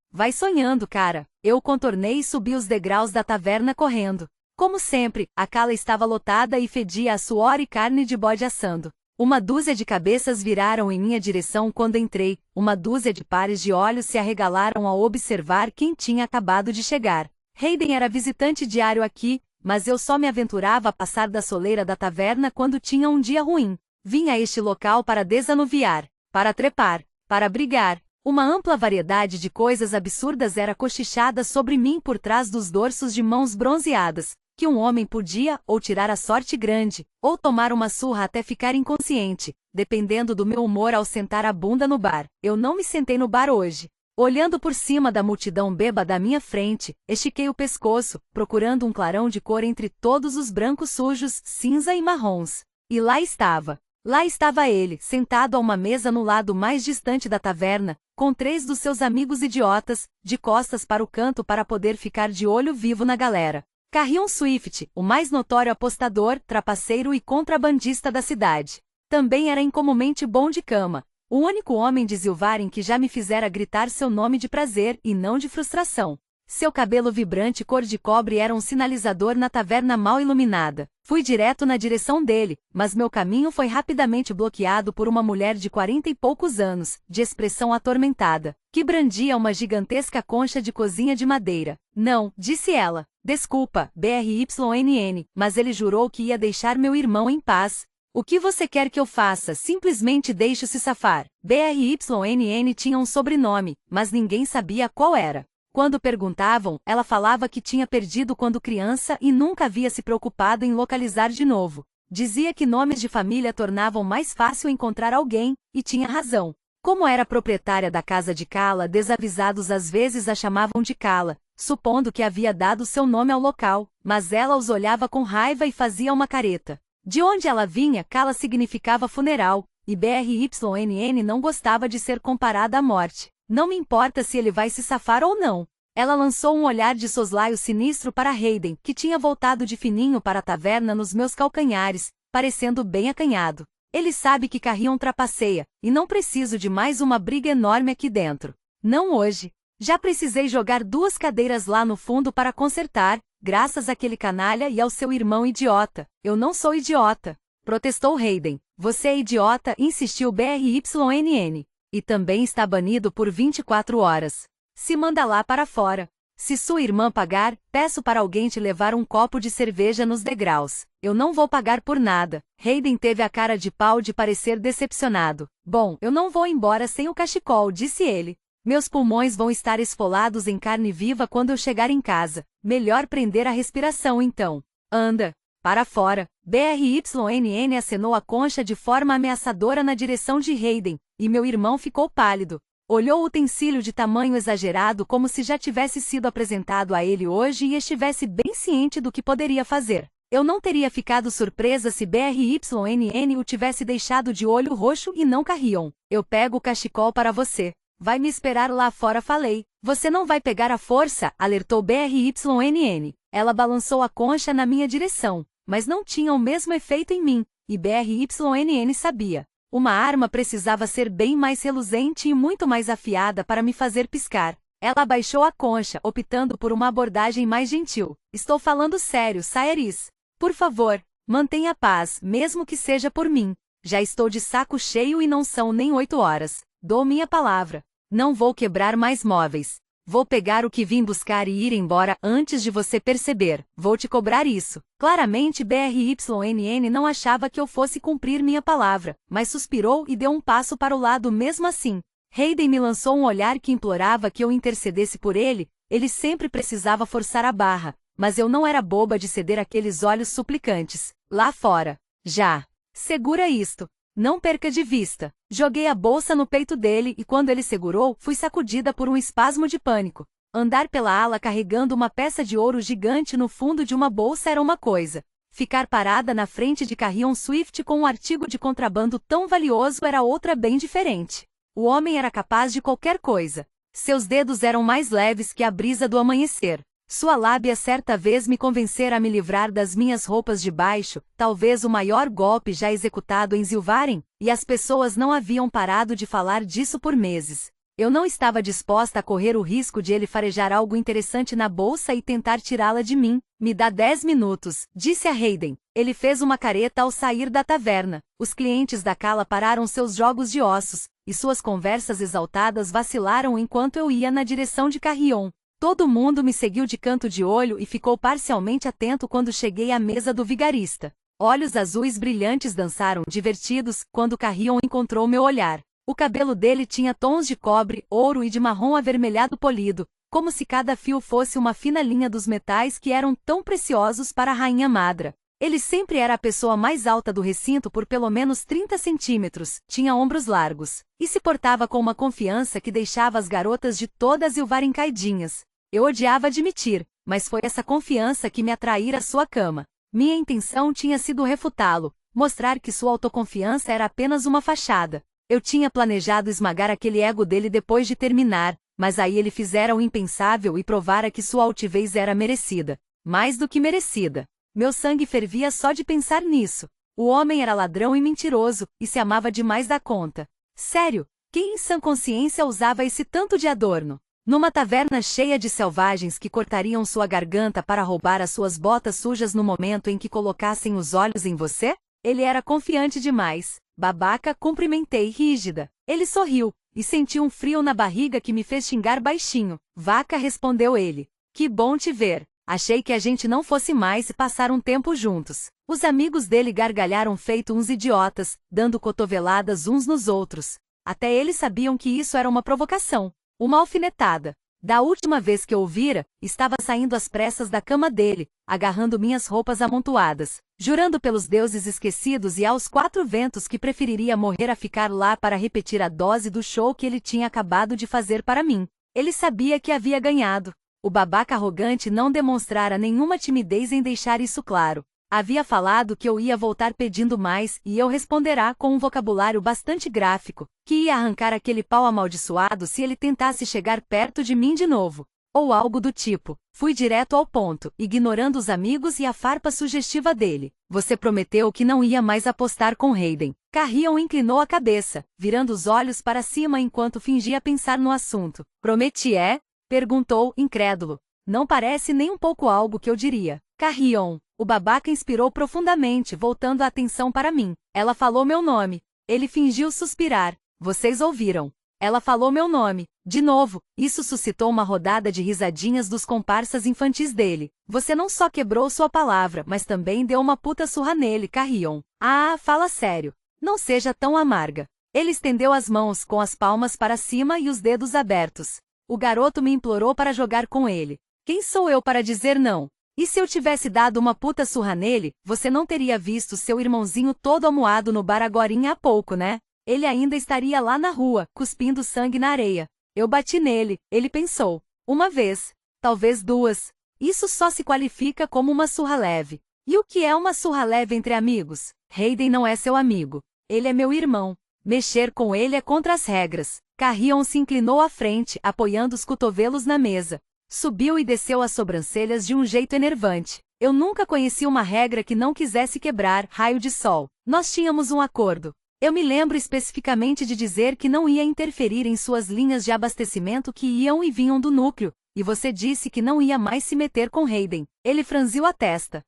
Vai sonhando, cara. Eu contornei e subi os degraus da taverna correndo. Como sempre, a cala estava lotada e fedia a suor e carne de bode assando. Uma dúzia de cabeças viraram em minha direção quando entrei, uma dúzia de pares de olhos se arregalaram ao observar quem tinha acabado de chegar. Hayden era visitante diário aqui, mas eu só me aventurava a passar da soleira da taverna quando tinha um dia ruim. Vim a este local para desanuviar, para trepar, para brigar. Uma ampla variedade de coisas absurdas era cochichada sobre mim por trás dos dorsos de mãos bronzeadas, que um homem podia ou tirar a sorte grande, ou tomar uma surra até ficar inconsciente, dependendo do meu humor ao sentar a bunda no bar. Eu não me sentei no bar hoje. Olhando por cima da multidão bêbada à minha frente, estiquei o pescoço, procurando um clarão de cor entre todos os brancos sujos, cinza e marrons. E lá estava. Lá estava ele, sentado a uma mesa no lado mais distante da taverna, com 3 dos seus amigos idiotas, de costas para o canto para poder ficar de olho vivo na galera. Carrion Swift, o mais notório apostador, trapaceiro e contrabandista da cidade. Também era incomumente bom de cama. O único homem de Zilvaren que já me fizera gritar seu nome de prazer e não de frustração. Seu cabelo vibrante cor de cobre era um sinalizador na taverna mal iluminada. Fui direto na direção dele, mas meu caminho foi rapidamente bloqueado por uma mulher de 40 e poucos anos, de expressão atormentada, que brandia uma gigantesca concha de cozinha de madeira. Não, disse ela. Desculpa, BRYNN, mas ele jurou que ia deixar meu irmão em paz. O que você quer que eu faça? Simplesmente deixe-se safar. BRYNN tinha um sobrenome, mas ninguém sabia qual era. Quando perguntavam, ela falava que tinha perdido quando criança e nunca havia se preocupado em localizar de novo. Dizia que nomes de família tornavam mais fácil encontrar alguém, e tinha razão. Como era proprietária da casa de Cala, desavisados às vezes a chamavam de Cala, supondo que havia dado seu nome ao local, mas ela os olhava com raiva e fazia uma careta. De onde ela vinha, Cala significava funeral, e BRYNN não gostava de ser comparada à morte. Não me importa se ele vai se safar ou não. Ela lançou um olhar de soslaio sinistro para Hayden, que tinha voltado de fininho para a taverna nos meus calcanhares, parecendo bem acanhado. Ele sabe que Carrion trapaceia, e não preciso de mais uma briga enorme aqui dentro. Não hoje. Já precisei jogar 2 cadeiras lá no fundo para consertar, graças àquele canalha e ao seu irmão idiota. Eu não sou idiota, protestou Hayden. Você é idiota, insistiu BRYNN. E também está banido por 24 horas. Se manda lá para fora. Se sua irmã pagar, peço para alguém te levar um copo de cerveja nos degraus. Eu não vou pagar por nada. Hayden teve a cara de pau de parecer decepcionado. Bom, eu não vou embora sem o cachecol, disse ele. Meus pulmões vão estar esfolados em carne viva quando eu chegar em casa. Melhor prender a respiração então. Anda. Para fora. BRYNN acenou a concha de forma ameaçadora na direção de Hayden, e meu irmão ficou pálido. Olhou o utensílio de tamanho exagerado como se já tivesse sido apresentado a ele hoje e estivesse bem ciente do que poderia fazer. Eu não teria ficado surpresa se BRYNN o tivesse deixado de olho roxo e não Carrion. Eu pego o cachecol para você. Vai me esperar lá fora, falei. Você não vai pegar à força, alertou BRYNN. Ela balançou a concha na minha direção, mas não tinha o mesmo efeito em mim, e BRYNN sabia. Uma arma precisava ser bem mais reluzente e muito mais afiada para me fazer piscar. Ela abaixou a concha, optando por uma abordagem mais gentil. Estou falando sério, Saeris. Por favor, mantenha a paz, mesmo que seja por mim. Já estou de saco cheio e não são nem 8 horas. Dou minha palavra. Não vou quebrar mais móveis. Vou pegar o que vim buscar e ir embora antes de você perceber. Vou te cobrar isso. Claramente BRYNN não achava que eu fosse cumprir minha palavra, mas suspirou e deu um passo para o lado mesmo assim. Hayden me lançou um olhar que implorava que eu intercedesse por ele. Ele sempre precisava forçar a barra, mas eu não era boba de ceder àqueles olhos suplicantes. Lá fora. Já. Segura isto. Não perca de vista. Joguei a bolsa no peito dele e quando ele segurou, fui sacudida por um espasmo de pânico. Andar pela ala carregando uma peça de ouro gigante no fundo de uma bolsa era uma coisa. Ficar parada na frente de Carrion Swift com um artigo de contrabando tão valioso era outra bem diferente. O homem era capaz de qualquer coisa. Seus dedos eram mais leves que a brisa do amanhecer. Sua lábia certa vez me convencera a me livrar das minhas roupas de baixo, talvez o maior golpe já executado em Zilvaren, e as pessoas não haviam parado de falar disso por meses. Eu não estava disposta a correr o risco de ele farejar algo interessante na bolsa e tentar tirá-la de mim. Me dá 10 minutos, disse a Hayden. Ele fez uma careta ao sair da taverna. Os clientes da cala pararam seus jogos de ossos, e suas conversas exaltadas vacilaram enquanto eu ia na direção de Carrion. Todo mundo me seguiu de canto de olho e ficou parcialmente atento quando cheguei à mesa do vigarista. Olhos azuis brilhantes dançaram, divertidos, quando Carrion encontrou meu olhar. O cabelo dele tinha tons de cobre, ouro e de marrom avermelhado polido, como se cada fio fosse uma fina linha dos metais que eram tão preciosos para a rainha Madra. Ele sempre era a pessoa mais alta do recinto por pelo menos 30 centímetros, tinha ombros largos, e se portava com uma confiança que deixava as garotas de todas Zilvaren caidinhas. Eu odiava admitir, mas foi essa confiança que me atraíra à sua cama. Minha intenção tinha sido refutá-lo, mostrar que sua autoconfiança era apenas uma fachada. Eu tinha planejado esmagar aquele ego dele depois de terminar, mas aí ele fizera o impensável e provara que sua altivez era merecida. Mais do que merecida. Meu sangue fervia só de pensar nisso. O homem era ladrão e mentiroso, e se amava demais da conta. Sério, quem em sã consciência usava esse tanto de adorno? Numa taverna cheia de selvagens que cortariam sua garganta para roubar as suas botas sujas no momento em que colocassem os olhos em você? Ele era confiante demais. Babaca, cumprimentei rígida. Ele sorriu, e senti um frio na barriga que me fez xingar baixinho. Vaca, respondeu ele. Que bom te ver. Achei que a gente não fosse mais passar um tempo juntos. Os amigos dele gargalharam feito uns idiotas, dando cotoveladas uns nos outros. Até eles sabiam que isso era uma provocação. Uma alfinetada. Da última vez que eu o vira, estava saindo às pressas da cama dele, agarrando minhas roupas amontoadas, jurando pelos deuses esquecidos e aos 4 ventos que preferiria morrer a ficar lá para repetir a dose do show que ele tinha acabado de fazer para mim. Ele sabia que havia ganhado. O babaca arrogante não demonstrara nenhuma timidez em deixar isso claro. Havia falado que eu ia voltar pedindo mais e eu responderá com um vocabulário bastante gráfico, que ia arrancar aquele pau amaldiçoado se ele tentasse chegar perto de mim de novo. Ou algo do tipo. Fui direto ao ponto, ignorando os amigos e a farpa sugestiva dele. Você prometeu que não ia mais apostar com Hayden. Carrion inclinou a cabeça, virando os olhos para cima enquanto fingia pensar no assunto. Prometi, é? Perguntou, incrédulo. Não parece nem um pouco algo que eu diria. Carrion. O babaca inspirou profundamente, voltando a atenção para mim. Ela falou meu nome. Ele fingiu suspirar. Vocês ouviram. Ela falou meu nome. De novo, isso suscitou uma rodada de risadinhas dos comparsas infantis dele. Você não só quebrou sua palavra, mas também deu uma puta surra nele, Carrion. Ah, fala sério. Não seja tão amarga. Ele estendeu as mãos com as palmas para cima e os dedos abertos. O garoto me implorou para jogar com ele. Quem sou eu para dizer não? E se eu tivesse dado uma puta surra nele, você não teria visto seu irmãozinho todo amuado no bar agorinha há pouco, né? Ele ainda estaria lá na rua, cuspindo sangue na areia. Eu bati nele, ele pensou. Uma vez. Talvez duas. Isso só se qualifica como uma surra leve. E o que é uma surra leve entre amigos? Hayden não é seu amigo. Ele é meu irmão. Mexer com ele é contra as regras. Carrion se inclinou à frente, apoiando os cotovelos na mesa. Subiu e desceu as sobrancelhas de um jeito enervante. Eu nunca conheci uma regra que não quisesse quebrar, raio de sol. Nós tínhamos um acordo. Eu me lembro especificamente de dizer que não ia interferir em suas linhas de abastecimento que iam e vinham do núcleo, e você disse que não ia mais se meter com Hayden. Ele franziu a testa.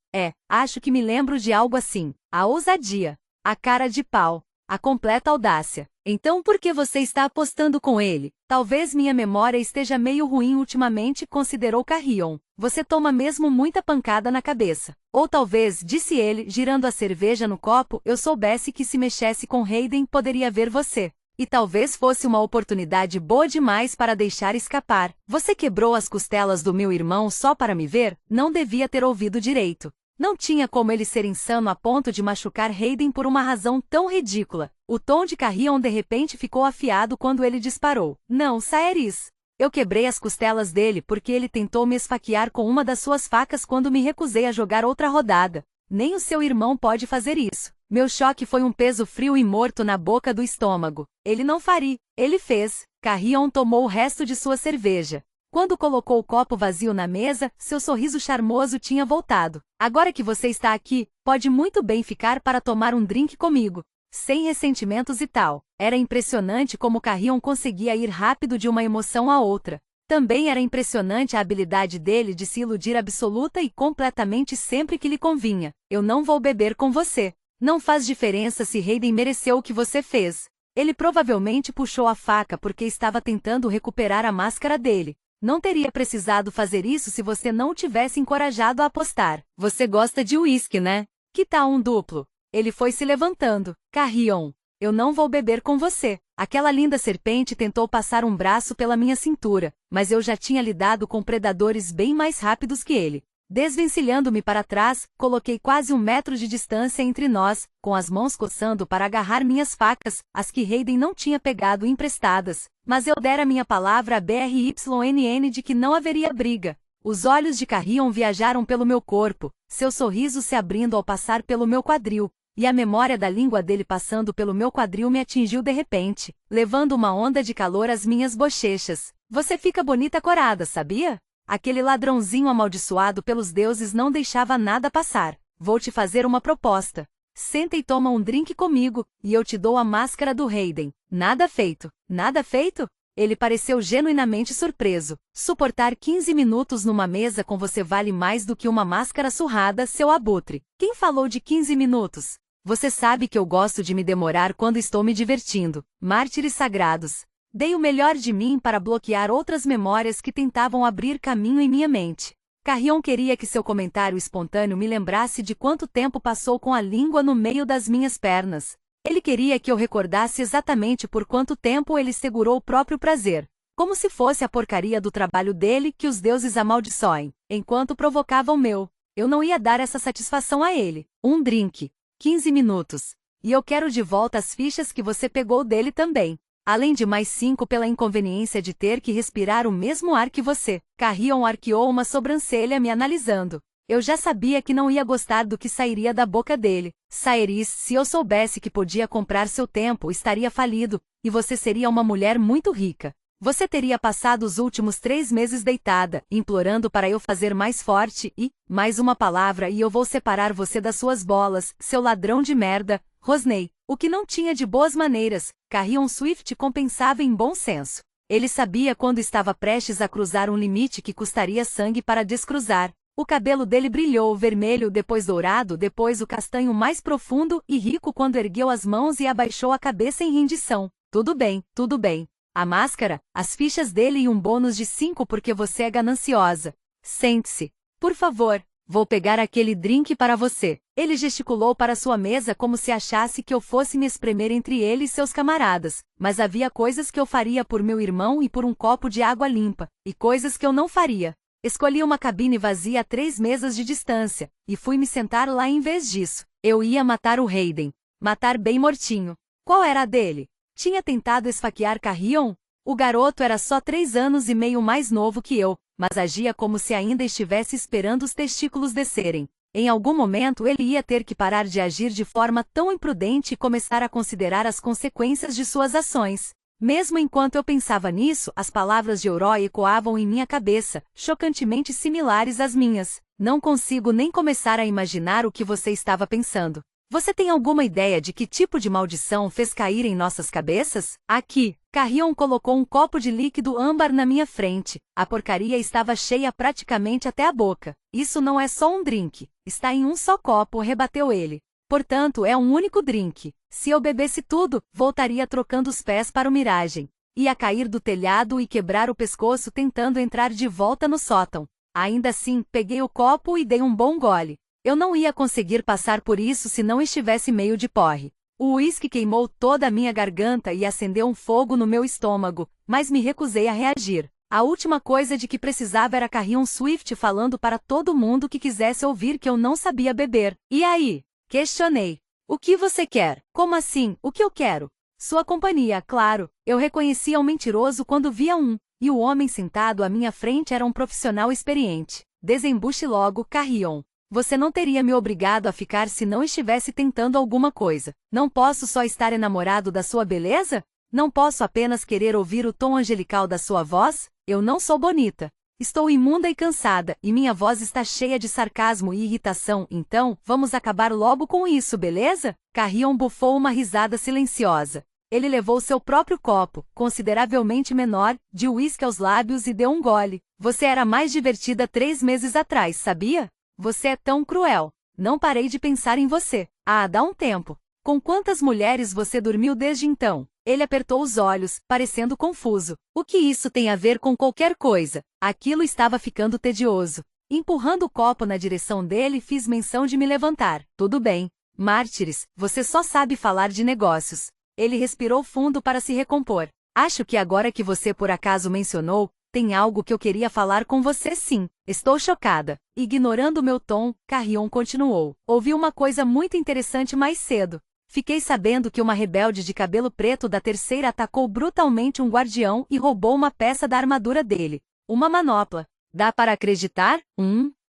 Acho que me lembro de algo assim. A ousadia. A cara de pau. A completa audácia. Então por que você está apostando com ele? Talvez minha memória esteja meio ruim ultimamente, considerou Carrion. Você toma mesmo muita pancada na cabeça. Ou talvez, disse ele, girando a cerveja no copo, eu soubesse que se mexesse com Hayden poderia ver você. E talvez fosse uma oportunidade boa demais para deixar escapar. Você quebrou as costelas do meu irmão só para me ver? Não devia ter ouvido direito. Não tinha como ele ser insano a ponto de machucar Hayden por uma razão tão ridícula. O tom de Carrion de repente ficou afiado quando ele disparou. Não, Saeris. Eu quebrei as costelas dele porque ele tentou me esfaquear com uma das suas facas quando me recusei a jogar outra rodada. Nem o seu irmão pode fazer isso. Meu choque foi um peso frio e morto na boca do estômago. Ele não faria. Ele fez. Carrion tomou o resto de sua cerveja. Quando colocou o copo vazio na mesa, seu sorriso charmoso tinha voltado. Agora que você está aqui, pode muito bem ficar para tomar um drink comigo. Sem ressentimentos e tal. Era impressionante como Carrion conseguia ir rápido de uma emoção a outra. Também era impressionante a habilidade dele de se iludir absoluta e completamente sempre que lhe convinha. Eu não vou beber com você. Não faz diferença se Hayden mereceu o que você fez. Ele provavelmente puxou a faca porque estava tentando recuperar a máscara dele. Não teria precisado fazer isso se você não o tivesse encorajado a apostar. Você gosta de uísque, né? Que tal um duplo? Ele foi se levantando. Carrion, eu não vou beber com você. Aquela linda serpente tentou passar um braço pela minha cintura, mas eu já tinha lidado com predadores bem mais rápidos que ele. Desvencilhando-me para trás, coloquei quase 1 metro de distância entre nós, com as mãos coçando para agarrar minhas facas, as que Hayden não tinha pegado emprestadas. Mas eu dera minha palavra a BRYNN de que não haveria briga. Os olhos de Carrion viajaram pelo meu corpo, seu sorriso se abrindo ao passar pelo meu quadril, e a memória da língua dele passando pelo meu quadril me atingiu de repente, levando uma onda de calor às minhas bochechas. Você fica bonita corada, sabia? Aquele ladrãozinho amaldiçoado pelos deuses não deixava nada passar. Vou te fazer uma proposta. Senta e toma um drink comigo, e eu te dou a máscara do Hayden. Nada feito. Nada feito? Ele pareceu genuinamente surpreso. Suportar 15 minutos numa mesa com você vale mais do que uma máscara surrada, seu abutre. Quem falou de 15 minutos? Você sabe que eu gosto de me demorar quando estou me divertindo. Mártires sagrados. Dei o melhor de mim para bloquear outras memórias que tentavam abrir caminho em minha mente. Carrion queria que seu comentário espontâneo me lembrasse de quanto tempo passou com a língua no meio das minhas pernas. Ele queria que eu recordasse exatamente por quanto tempo ele segurou o próprio prazer. Como se fosse a porcaria do trabalho dele que os deuses amaldiçoem, enquanto provocava o meu. Eu não ia dar essa satisfação a ele. Um drink. 15 minutos. E eu quero de volta as fichas que você pegou dele também. Além de mais 5 pela inconveniência de ter que respirar o mesmo ar que você. Carrion arqueou uma sobrancelha me analisando. Eu já sabia que não ia gostar do que sairia da boca dele. Saeris, se eu soubesse que podia comprar seu tempo, estaria falido, e você seria uma mulher muito rica. Você teria passado os últimos 3 meses deitada, implorando para eu fazer mais forte e, mais uma palavra e eu vou separar você das suas bolas, seu ladrão de merda, Rosney. O que não tinha de boas maneiras, Carrion Swift compensava em bom senso. Ele sabia quando estava prestes a cruzar um limite que custaria sangue para descruzar. O cabelo dele brilhou vermelho, depois dourado, depois o castanho mais profundo e rico quando ergueu as mãos e abaixou a cabeça em rendição. Tudo bem, tudo bem. A máscara, as fichas dele e um bônus de 5 porque você é gananciosa. Sente-se. Por favor, vou pegar aquele drink para você. Ele gesticulou para sua mesa como se achasse que eu fosse me espremer entre ele e seus camaradas, mas havia coisas que eu faria por meu irmão e por um copo de água limpa, e coisas que eu não faria. Escolhi uma cabine vazia a 3 mesas de distância, e fui me sentar lá em vez disso. Eu ia matar o Hayden. Matar bem mortinho. Qual era a dele? Tinha tentado esfaquear Carrion? O garoto era só 3 anos e meio mais novo que eu, mas agia como se ainda estivesse esperando os testículos descerem. Em algum momento ele ia ter que parar de agir de forma tão imprudente e começar a considerar as consequências de suas ações. Mesmo enquanto eu pensava nisso, as palavras de Elroy ecoavam em minha cabeça, chocantemente similares às minhas. Não consigo nem começar a imaginar o que você estava pensando. Você tem alguma ideia de que tipo de maldição fez cair em nossas cabeças? Aqui, Carrion colocou um copo de líquido âmbar na minha frente. A porcaria estava cheia praticamente até a boca. Isso não é só um drink. Está em um só copo, rebateu ele. Portanto, é um único drink. Se eu bebesse tudo, voltaria trocando os pés para o Miragem. Ia cair do telhado e quebrar o pescoço tentando entrar de volta no sótão. Ainda assim, peguei o copo e dei um bom gole. Eu não ia conseguir passar por isso se não estivesse meio de porre. O uísque queimou toda a minha garganta e acendeu um fogo no meu estômago, mas me recusei a reagir. A última coisa de que precisava era Carrion Swift falando para todo mundo que quisesse ouvir que eu não sabia beber. E aí? Questionei. O que você quer? Como assim? O que eu quero? Sua companhia, claro. Eu reconhecia um mentiroso quando via um. E o homem sentado à minha frente era um profissional experiente. Desembuche logo, Carrion. Você não teria me obrigado a ficar se não estivesse tentando alguma coisa. Não posso só estar enamorado da sua beleza? Não posso apenas querer ouvir o tom angelical da sua voz? Eu não sou bonita. Estou imunda e cansada, e minha voz está cheia de sarcasmo e irritação, então, vamos acabar logo com isso, beleza? Carrion bufou uma risada silenciosa. Ele levou seu próprio copo, consideravelmente menor, de uísque aos lábios e deu um gole. Você era mais divertida 3 meses atrás, sabia? Você é tão cruel. Não parei de pensar em você. Ah, dá um tempo. Com quantas mulheres você dormiu desde então? Ele apertou os olhos, parecendo confuso. O que isso tem a ver com qualquer coisa? Aquilo estava ficando tedioso. Empurrando o copo na direção dele, fiz menção de me levantar. Tudo bem. Mártires, você só sabe falar de negócios. Ele respirou fundo para se recompor. Acho que agora que você por acaso mencionou, tem algo que eu queria falar com você sim. Estou chocada. Ignorando meu tom, Carrion continuou. Ouvi uma coisa muito interessante mais cedo. Fiquei sabendo que uma rebelde de cabelo preto da terceira atacou brutalmente um guardião e roubou uma peça da armadura dele. Uma manopla. Dá para acreditar?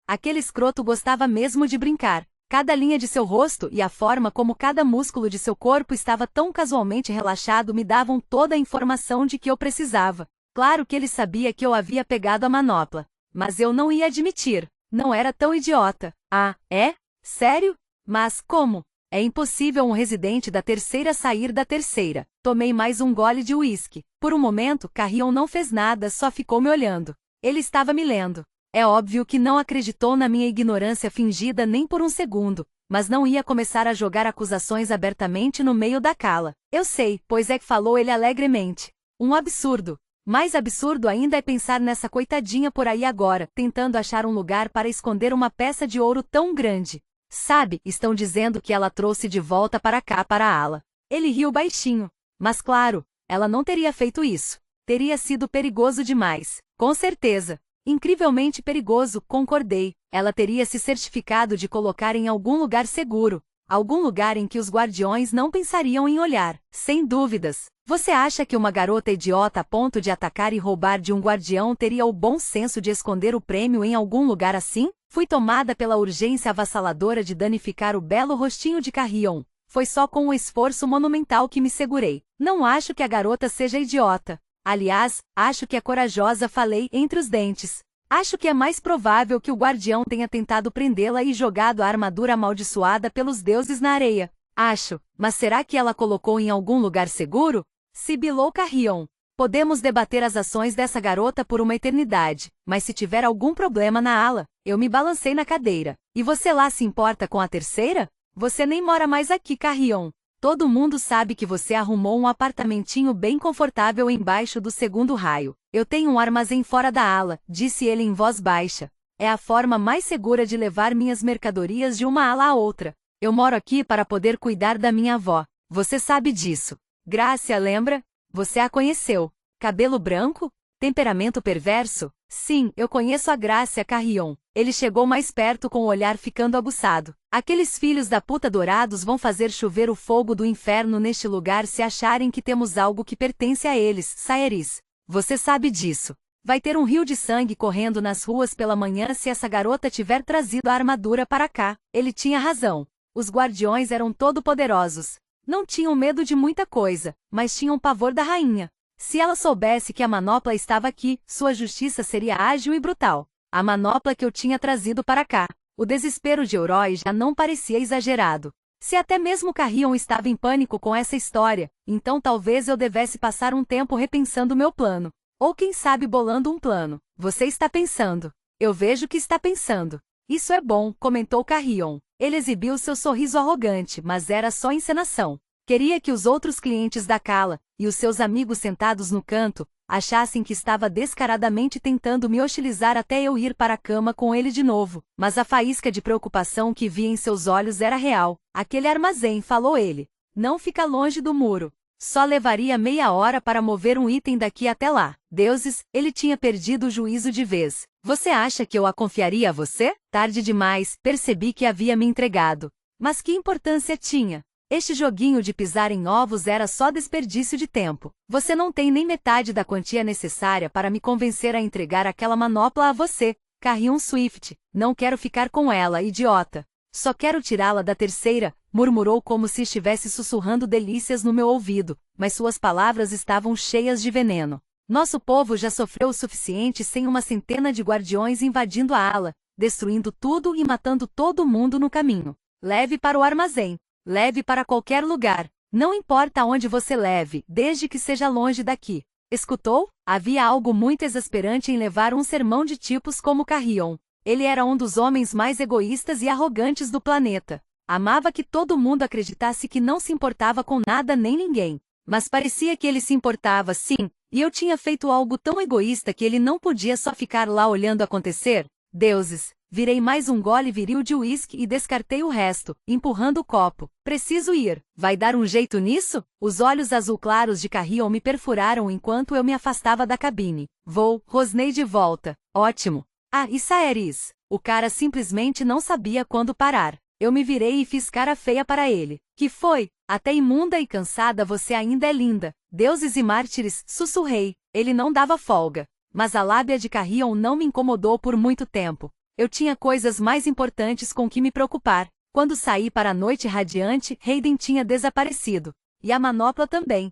Aquele escroto gostava mesmo de brincar. Cada linha de seu rosto e a forma como cada músculo de seu corpo estava tão casualmente relaxado me davam toda a informação de que eu precisava. Claro que ele sabia que eu havia pegado a manopla. Mas eu não ia admitir. Não era tão idiota. Ah, é? Sério? Mas como? É impossível um residente da terceira sair da terceira. Tomei mais um gole de uísque. Por um momento, Carrion não fez nada, só ficou me olhando. Ele estava me lendo. É óbvio que não acreditou na minha ignorância fingida nem por um segundo, mas não ia começar a jogar acusações abertamente no meio da cala. Eu sei, pois é que falou ele alegremente. Um absurdo. Mais absurdo ainda é pensar nessa coitadinha por aí agora, tentando achar um lugar para esconder uma peça de ouro tão grande. Sabe, estão dizendo que ela trouxe de volta para cá para a ala. Ele riu baixinho. Mas claro, ela não teria feito isso. Teria sido perigoso demais. Com certeza. Incrivelmente perigoso, concordei. Ela teria se certificado de colocar em algum lugar seguro. Algum lugar em que os guardiões não pensariam em olhar. Sem dúvidas. Você acha que uma garota idiota a ponto de atacar e roubar de um guardião teria o bom senso de esconder o prêmio em algum lugar assim? Fui tomada pela urgência avassaladora de danificar o belo rostinho de Carrion. Foi só com um esforço monumental que me segurei. Não acho que a garota seja idiota. Aliás, acho que é corajosa, falei entre os dentes. Acho que é mais provável que o guardião tenha tentado prendê-la e jogado a armadura amaldiçoada pelos deuses na areia. Acho, mas será que ela colocou em algum lugar seguro? Sibilou Carrion. Podemos debater as ações dessa garota por uma eternidade, mas se tiver algum problema na ala, eu me balancei na cadeira. E você lá se importa com a terceira? Você nem mora mais aqui, Carrion. Todo mundo sabe que você arrumou um apartamentinho bem confortável embaixo do segundo raio. Eu tenho um armazém fora da ala, disse ele em voz baixa. É a forma mais segura de levar minhas mercadorias de uma ala a outra. Eu moro aqui para poder cuidar da minha avó. Você sabe disso. Grácia, lembra? Você a conheceu. Cabelo branco? Temperamento perverso? Sim, eu conheço a Grácia Carrion. Ele chegou mais perto com o olhar ficando aguçado. Aqueles filhos da puta dourados vão fazer chover o fogo do inferno neste lugar se acharem que temos algo que pertence a eles, Saeris. Você sabe disso. Vai ter um rio de sangue correndo nas ruas pela manhã se essa garota tiver trazido a armadura para cá. Ele tinha razão. Os guardiões eram todo-poderosos. Não tinham medo de muita coisa, mas tinham pavor da rainha. Se ela soubesse que a manopla estava aqui, sua justiça seria ágil e brutal. A manopla que eu tinha trazido para cá. O desespero de Euroi já não parecia exagerado. Se até mesmo Carrion estava em pânico com essa história, então talvez eu devesse passar um tempo repensando meu plano. Ou quem sabe bolando um plano. Você está pensando. Eu vejo que está pensando. Isso é bom, comentou Carrion. Ele exibiu seu sorriso arrogante, mas era só encenação. Queria que os outros clientes da Cala, e os seus amigos sentados no canto, achassem que estava descaradamente tentando me hostilizar até eu ir para a cama com ele de novo. Mas a faísca de preocupação que vi em seus olhos era real. Aquele armazém, falou ele. Não fica longe do muro. Só levaria meia hora para mover um item daqui até lá. Deuses, ele tinha perdido o juízo de vez. Você acha que eu a confiaria a você? Tarde demais, percebi que havia me entregado. Mas que importância tinha? Este joguinho de pisar em ovos era só desperdício de tempo. Você não tem nem metade da quantia necessária para me convencer a entregar aquela manopla a você, Carrion Swift. Não quero ficar com ela, idiota. Só quero tirá-la da terceira, murmurou como se estivesse sussurrando delícias no meu ouvido, mas suas palavras estavam cheias de veneno. Nosso povo já sofreu o suficiente sem uma centena de guardiões invadindo a ala, destruindo tudo e matando todo mundo no caminho. Leve para o armazém. Leve para qualquer lugar. Não importa aonde você leve, desde que seja longe daqui. Escutou? Havia algo muito exasperante em levar um sermão de tipos como Carrion. Ele era um dos homens mais egoístas e arrogantes do planeta. Amava que todo mundo acreditasse que não se importava com nada nem ninguém. Mas parecia que ele se importava, sim, e eu tinha feito algo tão egoísta que ele não podia só ficar lá olhando acontecer. Deuses! Virei mais um gole viril de uísque e descartei o resto, empurrando o copo. Preciso ir. Vai dar um jeito nisso? Os olhos azul claros de Carrion me perfuraram enquanto eu me afastava da cabine. Vou, rosnei de volta. Ótimo. Ah, e Saeris? O cara simplesmente não sabia quando parar. Eu me virei e fiz cara feia para ele. Que foi? Até imunda e cansada você ainda é linda. Deuses e mártires, sussurrei. Ele não dava folga. Mas a lábia de Carrion não me incomodou por muito tempo. Eu tinha coisas mais importantes com que me preocupar. Quando saí para a noite radiante, Hayden tinha desaparecido. E a manopla também.